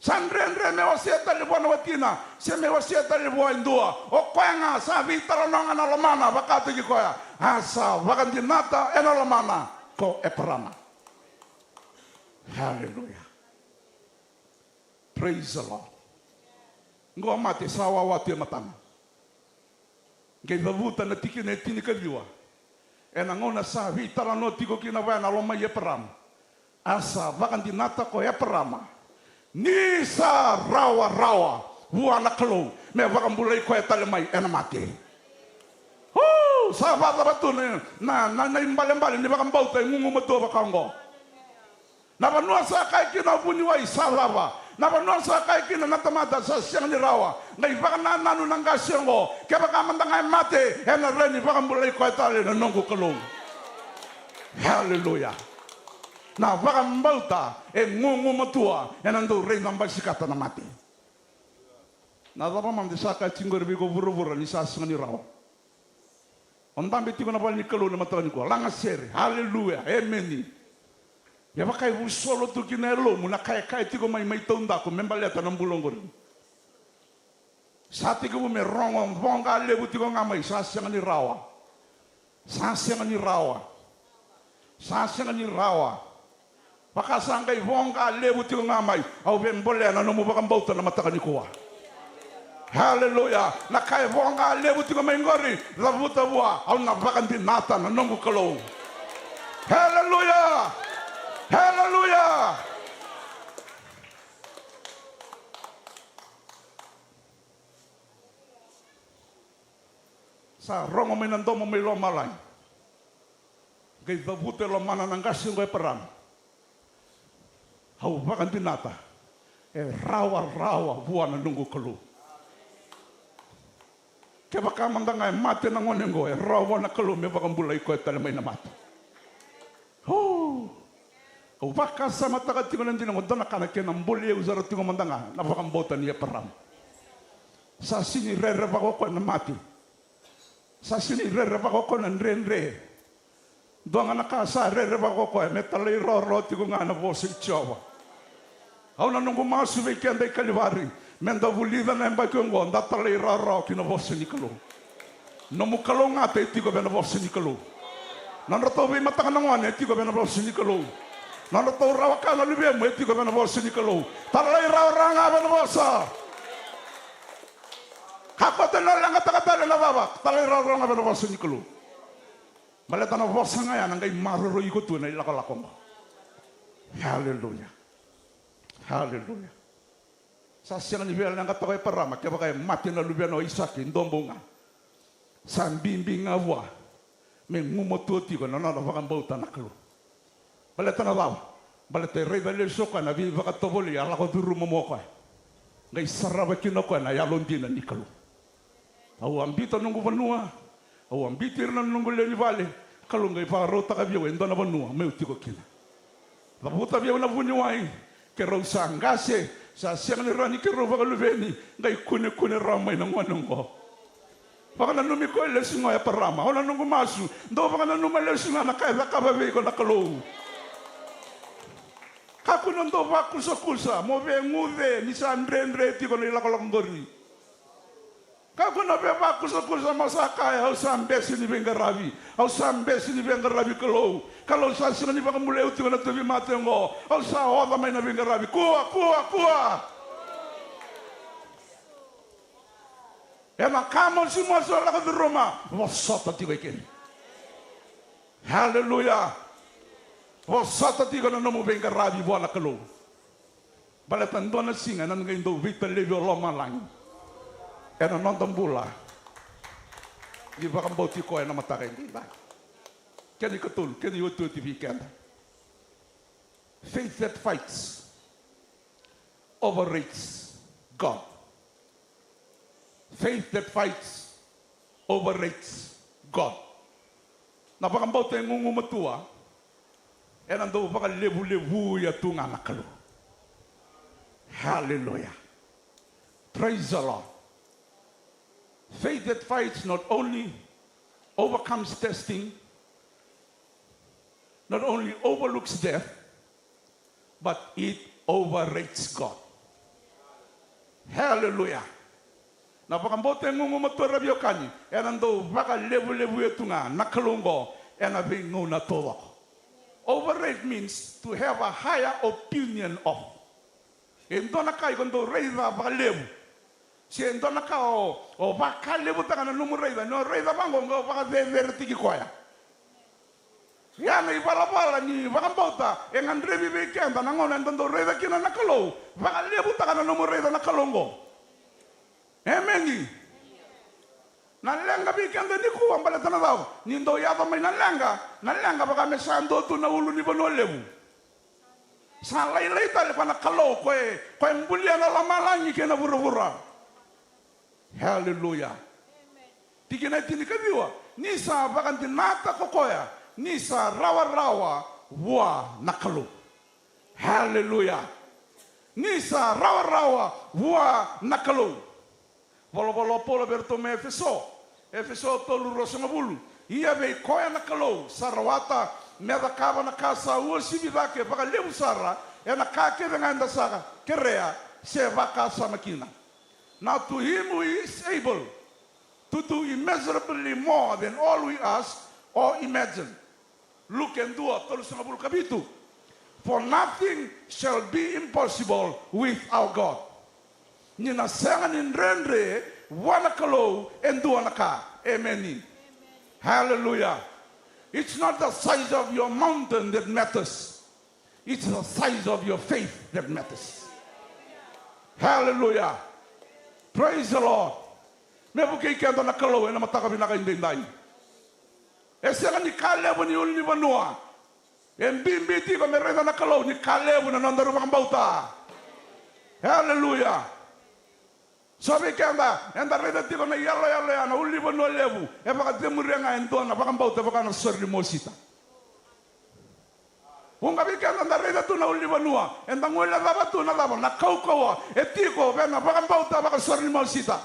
Sandrendre me wasieta le bona watina, se me wasieta le bo indua. O kwanga sa vitara nonga na lomana bakategi koya. Asa vakandinata ena lomana ko e parama. Hallelujah. Praise the Lord. Ngo mate sawa watu matanga. Ngai babuta na tikine tinikaliwa. Ena ngona sa vitara no tiko kina na loma ye parama. Asa vakandinata ko e parama. Ni sa rawa buana kalo me vakambulai ko e tale mai ena mate. Sa vata batu na imbale ni vakambauta ngungu matua vakango. Na vanua sa kai kina buniwai sa lava. Na vanua sa kai kina natamata sa siang ni rawa. Ngai vakananu nanga siango ke vakamandanga mate ena reni vakambulai ko e tale na nongo kalo. Hallelujah. Na vakambauta e ngungu matua e nando rei namba sikata na mati. Na dava mam de saka tingor bigo vuru ni sasanga ni rawa. Ondambe tiko na bal ni kalo na matani ko langa sere. Hallelujah. Amen. Ya vakai bu solo tu kinelo mu na kai tiko mai tonda ko membaleta na mbulongor. Sa tiga mo may rongong vonga lebu tigo ngamay sa siang ni rawa. Sa siang ni rawa. Sa siang ni rawa. Pakasangkay vonga lebu tigo ngamay. Au bembole na no mo bakang bauta na mata ni kuwa. Hallelujah. Na kay vonga lebu tigo mengori labuta bua au na bakang binata na no mo kalong. Hallelujah. Hallelujah. Sa rongo may nando mo may lomalay. Kay dabute lo mana ng gasing ko peram. Hawakan binata. Rawa buwan na nunggu kalu. Kaya baka mandangay mati ng onengo rawa na kalu may bakang bulay ko talamay na mati. Baka sa matakat tingo ng dinang doon nakanakin ng bulay usarat tingo mandanga na bakang bota niya peram. Sa sini rereba ko na mati. Sa sini rereba ko ng renre. Doon nga nakasa rereba ko metalay roro tigo nga na bosig tiyawa. Aw na nung gumasubay kaya day kaliwari. Menda vulida na yung bagyo ngo datalay roro kinabosig ni kalu. Namukalong nga tayo tigo benabosig ni kalu. Nanrataw bay mata ka nangwan tigo benabosig ni kalu. Nanrataw rawa ka na libya mo tigo benabosig ni kalu. Talay rawa nga benabosa. Kakotan na lang kata-kata na babak. Talay raw nga benabosa ni kalu. Maleta na bosa nga yan, ang kay maruroy ko to na ilakalako mo. Hallelujah. Hallelujah. Sa siya ni Bel ng katakoy parama, kaya ba kayo mati na lubyan o isakin, dombo nga. Sa bimbing nga wa, may mumututi ko na nanapakang bauta na kalu. Maleta na bawa. Maleta rey dali soka na viva katoboli, alako duru mo ko. Ngay saraba kinako na yalon din na ni kalu. Au ambito nungu vanua, au ambitir na nungu leni vale, kalungay pa rota ka biyo endo na vanua, may utiko kina. Labuta biyo na vunyuai, ke raw sa angase, sa siyang ni rani ke raw bagaluveni, ngay kune ramay ng wanungo. Baka na numiko elesi ngoya parama, o na nungu masu, do baka na numalesi nga na kaya kababe ko na kalung. Kakunan do ba kusa, mo be nguve, ni sa andre tiko na ilakalakong gori. Kako na beba kusa masaka au sambesi ni bengarabi au sambesi ni bengarabi kalau sa sini ni bakamule uti na tabi matengo au sa hoda mai na bengarabi kuwa ema kamo si moso la ka Roma vosota tigo iken. Hallelujah. Vosota tigo na no bengarabi bona kalau balatan dona singa nan ngai do vita levi loma lang. Kaya nonton bola, di bakang bauti ko ay namatakin, di ba? Kaya ikatul, kaya yuto TV kaya. Faith that fights overrates God. Faith that fights overrates God. Napakang bauti yung ngumatua, e nando baka lebu-lebu ya tunga nakalo. Hallelujah. Praise the Lord. Faith that fights not only overcomes testing, not only overlooks death, but it overrates God. Hallelujah. Napakambote ngumatura biyo kani, enando baka lebu-lebu ito nga nakalungo, enabingo na todo. Overrate means to have a higher opinion of. Endo na kayo kundo reida baka lebu. Si endo na ka o baka lebu taka na numurreida, no reida bango ngo baka vertiki koya. Yan ay balabala ni baka bauta, ang andrebi bekenda nangon endo reida kina nakalo, baka lebu taka na numurreida nakalongo. Amen. Nalenga bekenda ni kuwa balata na daw. Nindo yata may nalenga baka may sando tu na ulo ni bono lebu. Sa laylay tali pa nakalo ko mbulya na lamalangi kena bura-bura. Hallelujah. Tigina tinikabiwa. Nisa bakan tinata kokoya. Nisa rawa-rawa wa nakalo. Hallelujah. Nisa rawa-rawa wa nakalo. Bolo-bolo polo bertome Efeso tolu rosangabulu. Ia be koya nakalo. Sarawata medakava na kasa uosibidake baka lebu sara. E na kake dengan dasara. Kerea se baka sama kina. Now to him who is able to do immeasurably more than all we ask or imagine. Luke and 2, terus 50 kapitu. For nothing shall be impossible with our God. Ninasangan in renre, wana kalo, and dua naka. Amen. Hallelujah. It's not the size of your mountain that matters. It's the size of your faith that matters. Hallelujah. Praise the Lord. Me bukai kento na kalo na mataka binaka indindai. Ese kan ni kalebu ni uli banua. Embimbi ko mereda na kalo ni kalebu na nandaru makambauta. Hallelujah. Sabi kanda enda reda tiko na yalo na uli banua lebu. E baka demurenga endo na makambauta baka na sorri mosita. Unga bikenda na reda tu na uli banua. Enda ngula baba tu na baba na kaukawa. Etiko bena makambauta baka sorri mosita.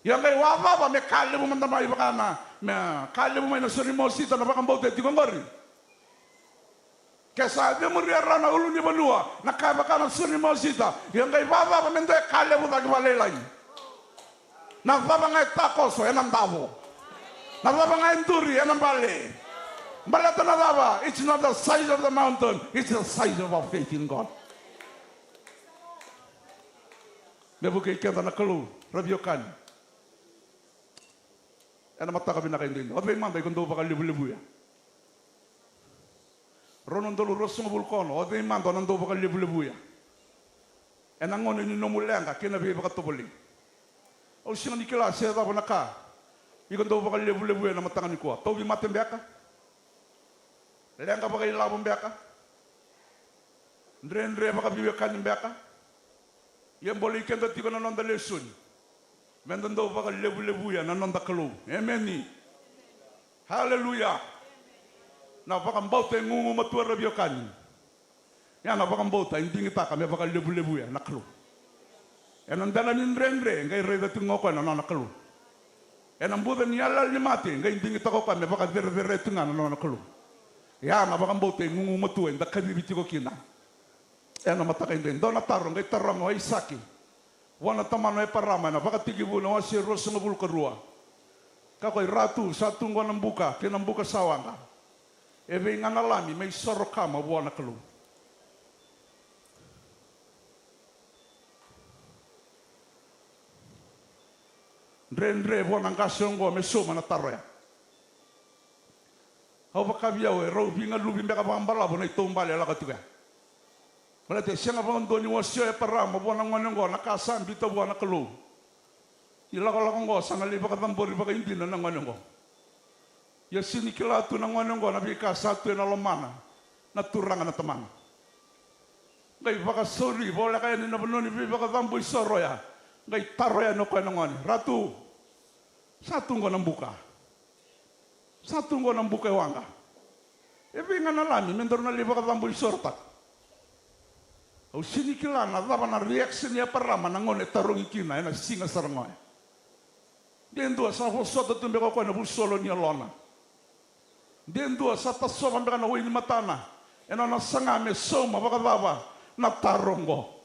Yang kay wapa me kalebu man tamay baka na me kalebu may nasuri mo sita na bakang bote tiko ngori. Kesa de muriara na ulu ni banua nakabaka na suri mo sita. Yang kay wapa me ndoy kalebu tagi walelay. Na wapa ngay takoso enam davo. Na wapa ngay enduri enam bale. Balata na wapa, it's not the size of the mountain, it's the size of our faith in God. Nebukai kenta na kalu rabiokan. Ena mataka binakain din. Otre manda ikondo baka libu-libu ya. Ronon dolu rosong bulkono. Otre manda nando baka libu-libu ya. Ena ngono ni nomulenga kina bi baka toboli. O singa nikila se da bonaka. Ikondo baka libu-libu ya na mataka ni ko. Tobi matem beka. Lenga baka ilabom beka. Ndre baka biwe kan beka. Yemboli kenda tiko na nonda lesun. Mendando baka lebu-lebu ya nanonda kalu. Amen. Hallelujah. Na baka mbauta ngungu matua rabiokan. Ya na baka mbauta hindi ngita kami baka lebu-lebu ya nakalu. Ya nandala nindre ngai reda tungoko na nakalu. Ya nambuda niyala ni mati ngai hindi ngita ko kami baka dere tunga na nakalu. Ya na baka mbauta ngungu matua nda kadibiti ko kina. Ya na mataka hindi ndo na taro ngai taramo ay saki. Wana tamano e parama na baka tigibu na wasi rosa ngabul karua. Kakoy ratu satu ngwana mbuka kinambuka sawanga. Ebe nganalami may sorokama wana kalu. Ndre wana ngasongo mesoma na taroya. Hau baka biawe rau binga lubi mbeka bambala bona itombale ala katuga. Malate siya nga pangandoni wasyo e parama buwan ng wanong nakasan bito buwan na kalu. Ilakalakan ko sa ngaliba katambori baka hindi na ng wanong ko. Yasin ikilato ng wanong ko nabikasato na lamana na turangan na tamang. Ngay baka sorry bola kaya ni nabanoni baka tamboy soro ya. Ngay taro ya no ko ng wani. Ratu satong ko ng buka. Satong ko ng buka wanga. Ebe nga nalami mendor na liba katamboy soro tak. O sinikila na dava na reaction ya parama na ngone tarong ikina na singa sarangoy. Dendua sa hosoto tumbe ko na busolo ni lona. Dendua sa tasoba mbeka na wini matana. Ena na sanga me soma baka dava na tarongo.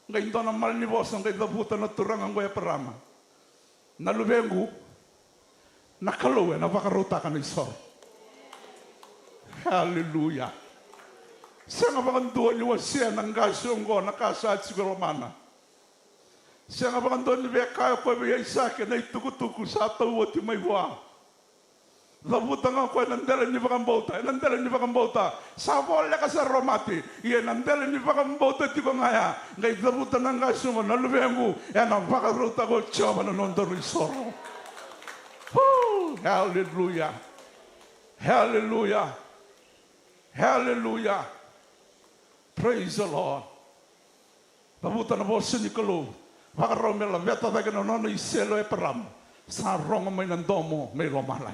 Ngai ndo na mal ni bosa ngai dabuta na turanga ngoy parama. Na lubengu na kalowe na baka rota ka na iso. Hallelujah. Siya nga bakang niwa siya ng gasonggo nakasad siguro mana. Siya nga bakang doon niya kaya ko ay sake na itukutuku sa tawot yung may buwa. Labutan nga ko nandalan ni bakang bauta. Sa bola ka sa romati. Iyan nandalan ni bakang bauta ti ko ngaya. Ngay labutan ng gasonggo nalubengu. Yan ang bakaruta ko tiyama na nondoro isoro. Hallelujah. Hallelujah. Hallelujah. Praise the Lord. Pabuta na po si Nicolo. Baka romela, beta taga na nono iselo e param. Sa rongo may nandomo, may romalay.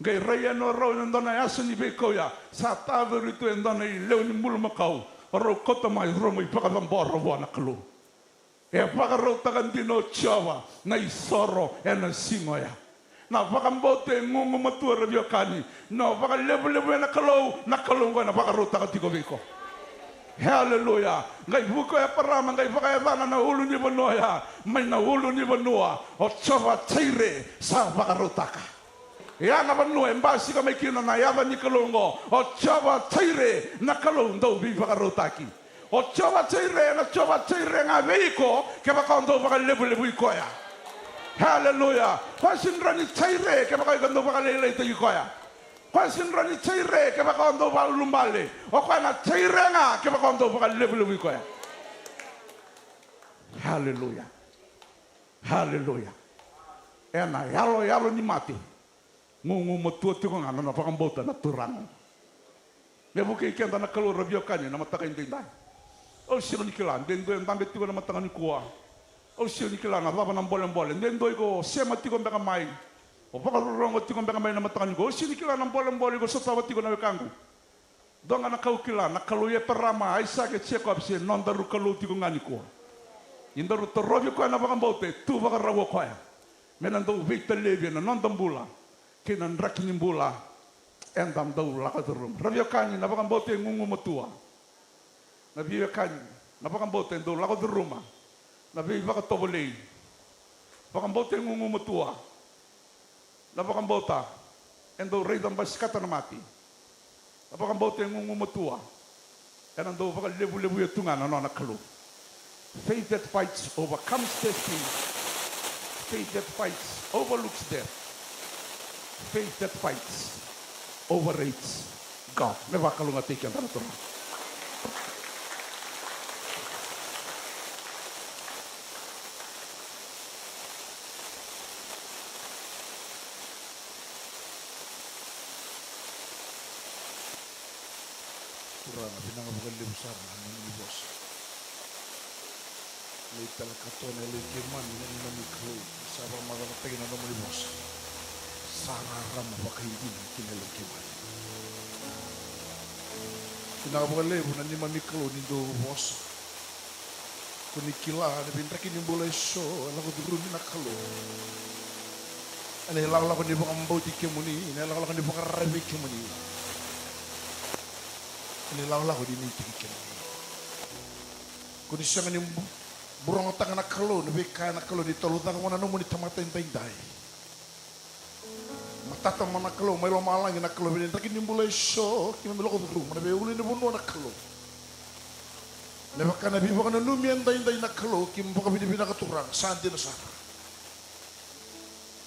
Gay raya no raw nandon na aso ni Bekoya. Sa tado rito nandon na ilaw ni Mulmakaw. Raw kota may romo ipakatamboro wana kalu. E baka raw tagan dino chawa na isoro e na singoya. Na baka mbote ngungu matua rabio kani. No baka lebu na kalau ko na baka raw tagan tiko beko. Hallelujah. Ngai buko e parama ngai whakaevana na ulu ni wanoia. Mai na ulu ni wanoa. O tsawa teire sa whakarotaka. Ia na wanua e mbasi ka mai kina na iawa ni kalongo. O tsawa teire na kalong dau bi whakarotaki. O tsawa teire na tsawa teire ngā veiko ke whakaondau whakalebu i koia. Hallelujah. Kwasin rani teire ke whakaondau whakalelei te i koia. Kwasin rani teire ke whakaondau whalumbale. O kwa na teire ngā ke whakaondau whakalebu i koia. Hallelujah. Hallelujah. E na yalo ni mate. Ngungu mo tua tiko ngana na whakambota na turango. Me buke i kenda na kalora biokani na mataka indendai. O siro ni kila, ndendo e ndambe tiko na mataka ni kua. O siro ni kila na vava na mbole. Ndendo i ko sema tiko mbeka mai. O whakarorongo tiko mbeka mai na mataka ni kua. O siro ni kila na mbole ko sotawa tiko na wekangu. Donga na kau kila, na kalu e parama, aisa ke tseko apse, nondaru kalu tiko ngani kua. Indaru torovi koe na wakambote, tu wakarawa koe. Mena ndau veita lewe na nondambula. Kena nrakini mbula. Endam dau lakaturum. Ravio kani na wakambote ngungu matua. Na viwe kani, na wakambote ndau lakaturuma. Na viwe wakatobolei. Wakambote ngungu matua. Na wakambota. Endau reidam basikata na mati. Na wakambote ngungu matua. Ena ndau wakalevu ya tunga na nona kalu. Faith that fights overcomes testing. Faith that fights overlooks death. Faith that fights overrates God. Me va kalunga teki antara tora. Turana binanga bukalli besar nang bos. Leital katone leke mani na mikro saba maga tegina no mali bos. Sara rama bakaidi kina leke mani. Kina bukalle bu nani ma mikro ni do bos. Kuni kila na binraki ni bola so ala ko duru ni nakalo. Ane la ko ni bu ambau tikemuni, ane la ko ni bu karabi kemuni. Ane la ko di ni tikemuni. Kuni sanga ni burong otang anak kalau nabi kaya anak kalau ditolong tak mana nomu ditamata indai. Mata taman anak kalau mailo malang anak kalau bini tak ini mulai show kini melo kau turun nabi uli ni bunu anak kalau. Nabi bukan numi indai anak kalau kini bukan bini bina keturang santi nasara.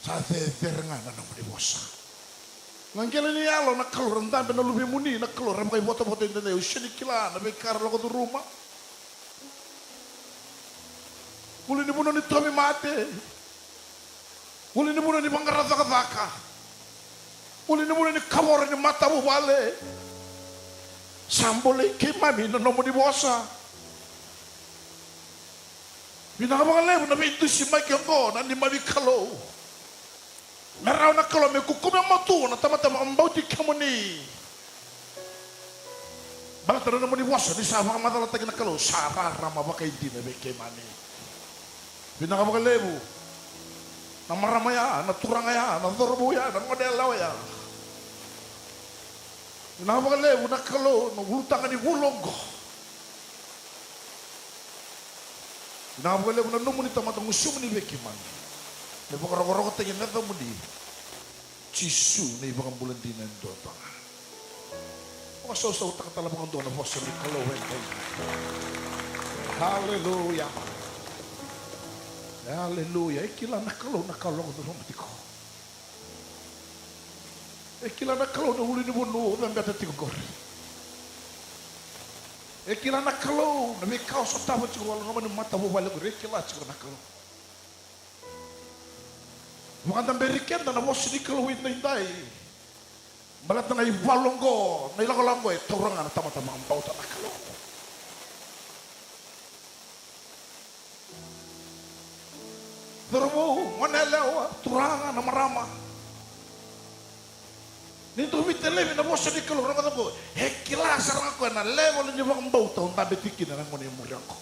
Sate terengan nomu di bosa. Nangkela ni alo anak kalau rentan bina lubi muni anak kalau ramai foto-foto indai usia dikila nabi kar lo kau turun rumah. Uli ni buno ni tomi mate. Uli ni buno ni bangarata kataka. Uli ni buno ni kamor ni mata bu wale. Sambole ke mami no nomo di bosa. Bina ka bangale na bintu si Mike ko na ni mami kalo. Merau na kalo me kukume matu na tama-tama ambau ti kamoni. Balata no nomo di bosa ni sa mga matala tagi na kalo. Sara rama ba kay di na be ke mani. Pinakabakalebu na maramaya, na turangaya, na torbuya, na modelaw ya. Pinakabakalebu na kalo, na hulutangan ni hulog. Pinakabakalebu na numunita matang usum ni Bekiman. Na pakaragorok tingin na ito muli. Chisu na ibang bulan din ng doon. Mga sausaw takatalabang doon na po sa Nikalawen. Hallelujah. Hallelujah. Ekila nakalo ko doon matiko. Ekila nakalo na huli ni bunu ng gata tigor. Ekila nakalo na may kaos sa tawad siguro wala naman yung mata mo wala ko. Ekila siguro nakalo. Mga Amerikan na mo sinikalo na hinday. Balat na ibalong ko, nailakolang ko turangan na tama-tama ang bauta nakalo. Pero mo, manalaw, turangan na marama. Nito humitelevi na mo sa di kalong ramadhan ko, kilasar ako na level niyo mga bauta, ang tabi tikin na lang mo na yung muriang ko.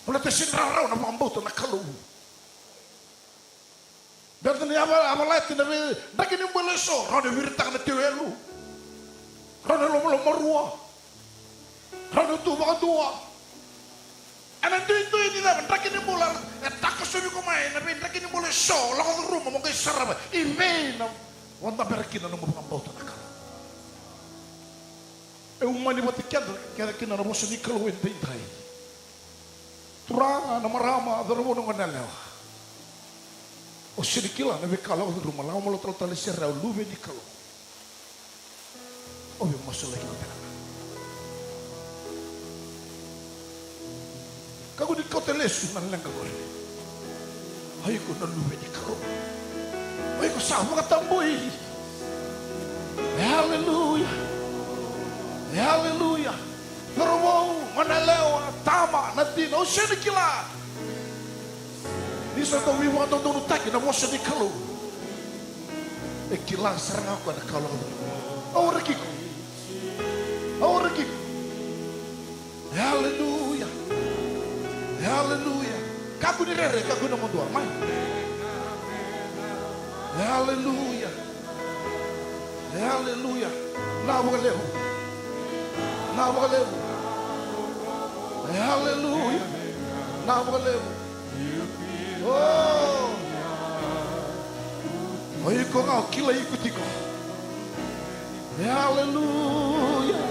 Wala tayo sinaraw na mga bauta na kalong. Dahil niya amalay, tinabi, nagin yung balaso, rana wirita ka na tiwelo. Rana lumalo marua. Rano tu baka dua. Anan tu ini dah mentrak ini mula. Tak kesuwi kumai. Nabi mentrak ini mula so. Lalu tu rumah mungkin sarap. Imen. Wanta berakin anu bukan bau tanakal. Umani mati kira kina na mosa ni kalawin tayo. Turanga na marama darawo nung kanalaw. O sinikila na bikalaw sa rumah. Lawa mo lo tali siraw luwe ni kalaw. O yung masulay ko talaga. Kagu di kau telesu nan lang kagu. Ay ko na luwe ni kalaw. Ay ko sama katamboy. Hallelujah. Hallelujah. Terwau manalewa tama natin. O sinikila. Di sa tawi mo atong tunutag na mo sinikalo. Kilang sarang ako na kalau. Auraki ko. Auraki ko. Hallelujah. Hallelujah. Kagu ni rere kagu na mo dua man. Hallelujah. Hallelujah. Na mo Hallelujah. Hallelujah. Hallelujah. Oh. Oh, iko nga kila ikuti ko. Hallelujah.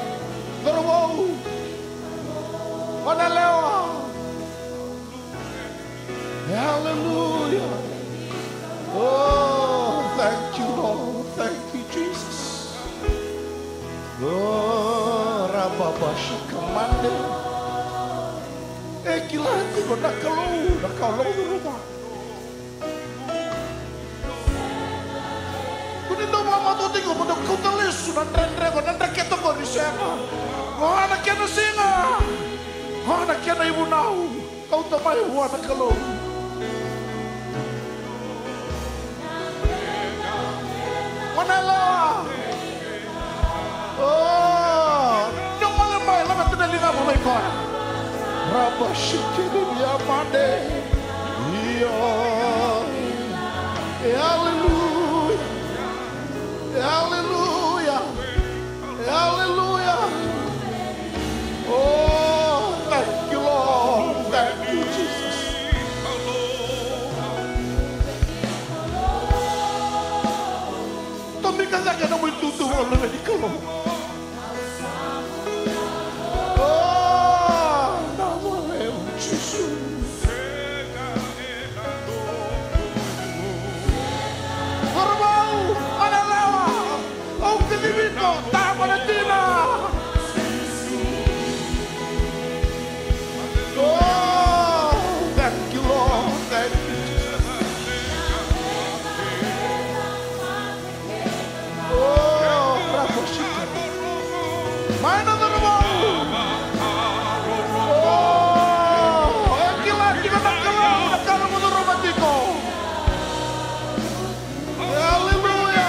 Tarawo. Manalewa. Hallelujah. Oh, thank you, Lord. Thank you, Jesus. Oh, Rababashikamande. Kilati ko nakalo sa rumah. Kung ito mga matutin ko, kung kautalesyo, nandrendre ko, nandrakito ko, nisema. Kung anak yan na singa. Kung anak yan na ibunaw. Kautamay, huwa nakalo. Manalawa. Oh, yung malamay, lamat na nalinga mo may kora. Rabashikiri Yamande. Hallelujah. Hallelujah. Hallelujah. Oh, thank you, Lord. Thank you, Jesus. Tomika zake na mwitutu wala medikalo. Hallelujah.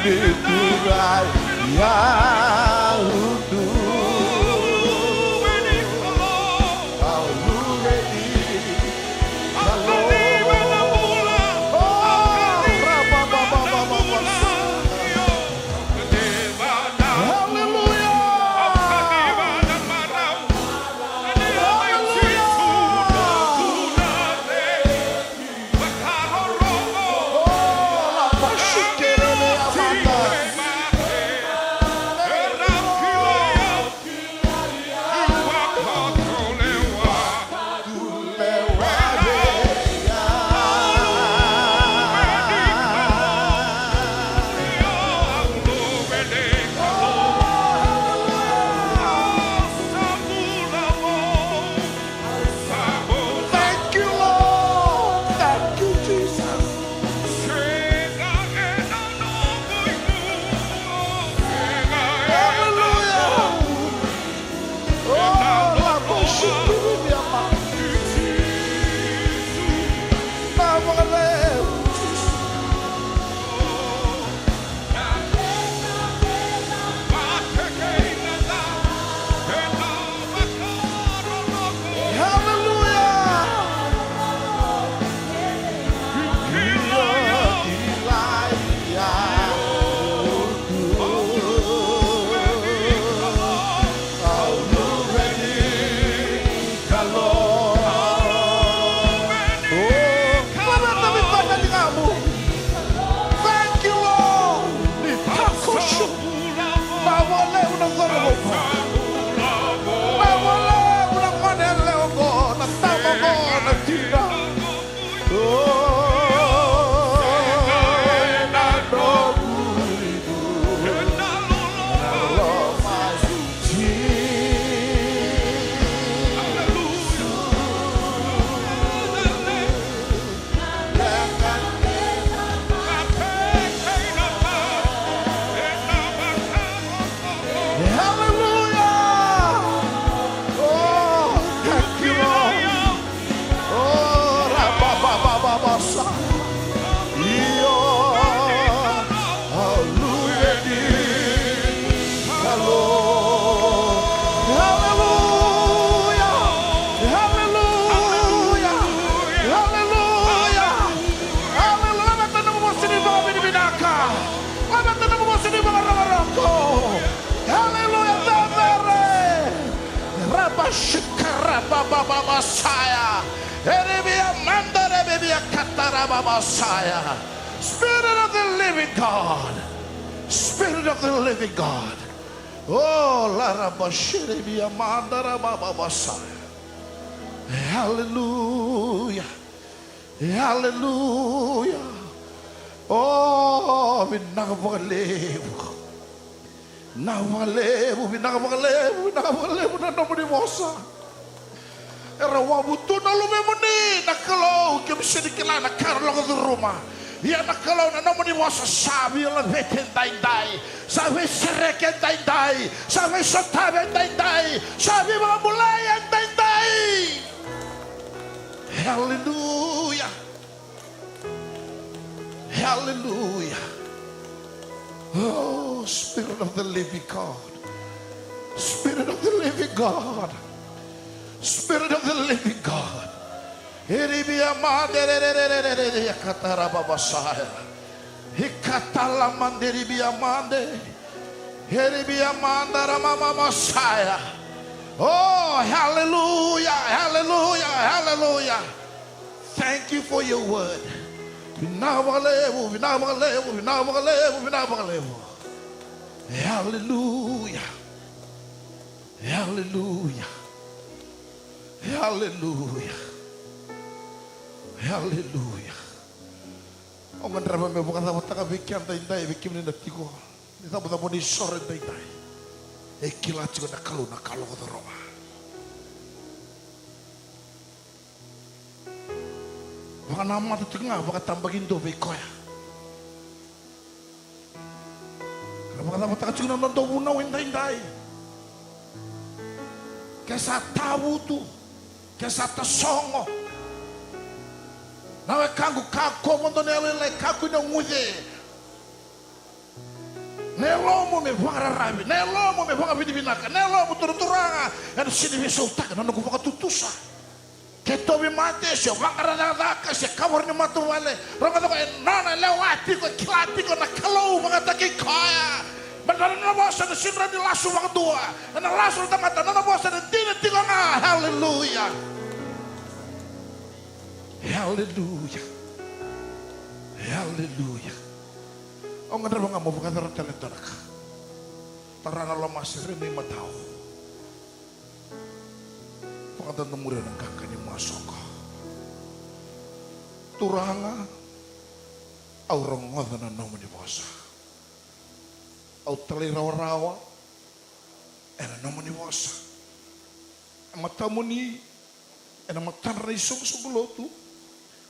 Nikurai Yahudu Spirit of the living God. Spirit of the living God. Oh, hallelujah. Hallelujah. Oh, nakapagalebu na naman ni Mosa. Era wabuto na lumemuni nakalaw kemsinikila na karlo ko ruma. Ya nakalaw na naman ni Mosa sabi la veken dai sabi sereken dai sabi sotaben dai sabi mga mulayan dai. Hallelujah. Hallelujah. Oh, Spirit of the living God. Spirit of the living God. Spirit of the living God. Oh, hallelujah, hallelujah, hallelujah. Thank you for your word. Hallelujah. Hallelujah. Hallelujah. Hallelujah. Ongan drama me bukan sama taka bikin dai bikin ni natiko. Ni sama sama ni sore dai. Ekila juga nak kalau kata Roma. Baka nama tu tengah baka tambahin do bekoya. Baka sama taka juga nonton unau indai. Kesa tahu tu, kesa tasongo. Nawe kangu kako montone alele kaku na nguye. Nelomo me vararabi, nelomo me vagabidibinaka, nelomo turuturanga, and sini visotaka, no vagatutusa. Ketobi mate, se vangaradaka, se kawarni matuale, rangadaka, nana lewati, kilati, na kalau, magataki kaya. But no was and the children the last one do, and the last of the matter, none of us and the dinner tigana. Hallelujah. Hallelujah. Hallelujah. Ang ganda mga mabukadara talentarak. Tarana lamas rin matao. Pagkatan numura ng kakani masok. Turanga aurang ngoda na naman ni Bosa. Au talay rawa-rawa ena naman ni Bosa. Ang mata mo ni ena matan na isong suguloto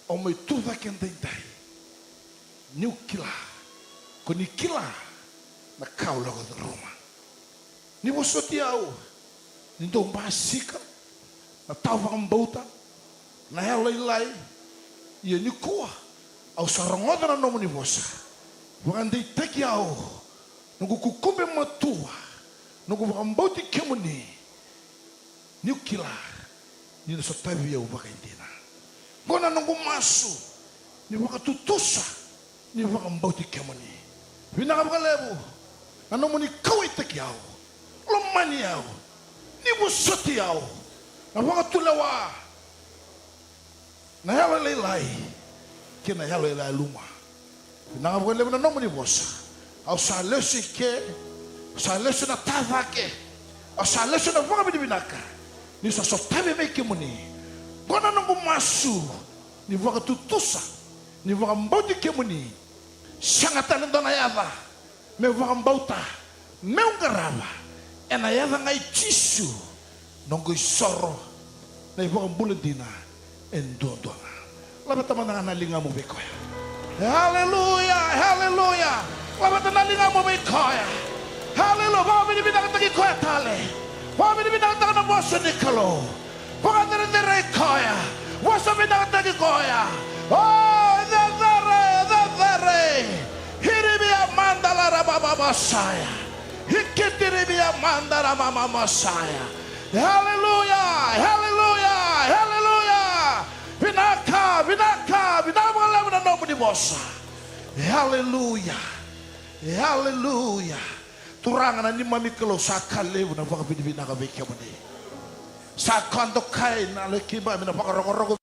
au may tudak yung day-day. Nukila. Kunikila na kaula ko sa Roma. Ni Bosa tiyaw. Nindong basika. Na tawa kang bauta. Na helay-lay. Iyan ni kuwa. Au sarangoda na naman ni Bosa. Wakanday tekyaw. Nagkukukumbe matua. Nagkukambauti kemuni. Nukila. Nino sa tabi yaw baka hindi na. Kung anong gumaso. Ni wakatutusa. Ni wakambauti kemuni. Pinakapakalevo. Ano mo ni kaway tekyaw. Lomaniyaw. Ni busatiyaw. Na wakatulawa. Na helay-lay. Kina helay-lay luma. Pinakapakalevo na naman ni Bosa. Au sa lesi ke. Sa lesi na tavake. Au sa lesi na wakabidibinaka. Ni sa sotabe me kemuni. Kung anong gumaso. Ni wakatutusa. Ni wakambauti kemuni. Sangatan ito na yada. May wakambauta. May ungaraba. E na yada ngay chisu. Nunggoy soro. Na iwakambulan din na. Endondo na. Labat naman na nalinga mo bekoya. Hallelujah! Hallelujah! Labat na nalinga mo bekoya. Hallelujah! Baka binibinang tagi koya tali. Baka binibinang tagi na boso ni kalo. Baka nire koya. Boso binang tagi koya. Oh! Hiribia mandala rababa masaya. Hikitiribia mandala mama masaya. Hallelujah! Hallelujah! Hallelujah! Vinaka, vinaka, vinaka na nome de Bosa. Hallelujah! Hallelujah! Turangan na ni mami kalau sa kalew na baka binibinaka bekya mo ni. Sa kanto kay na lekiba na baka rogo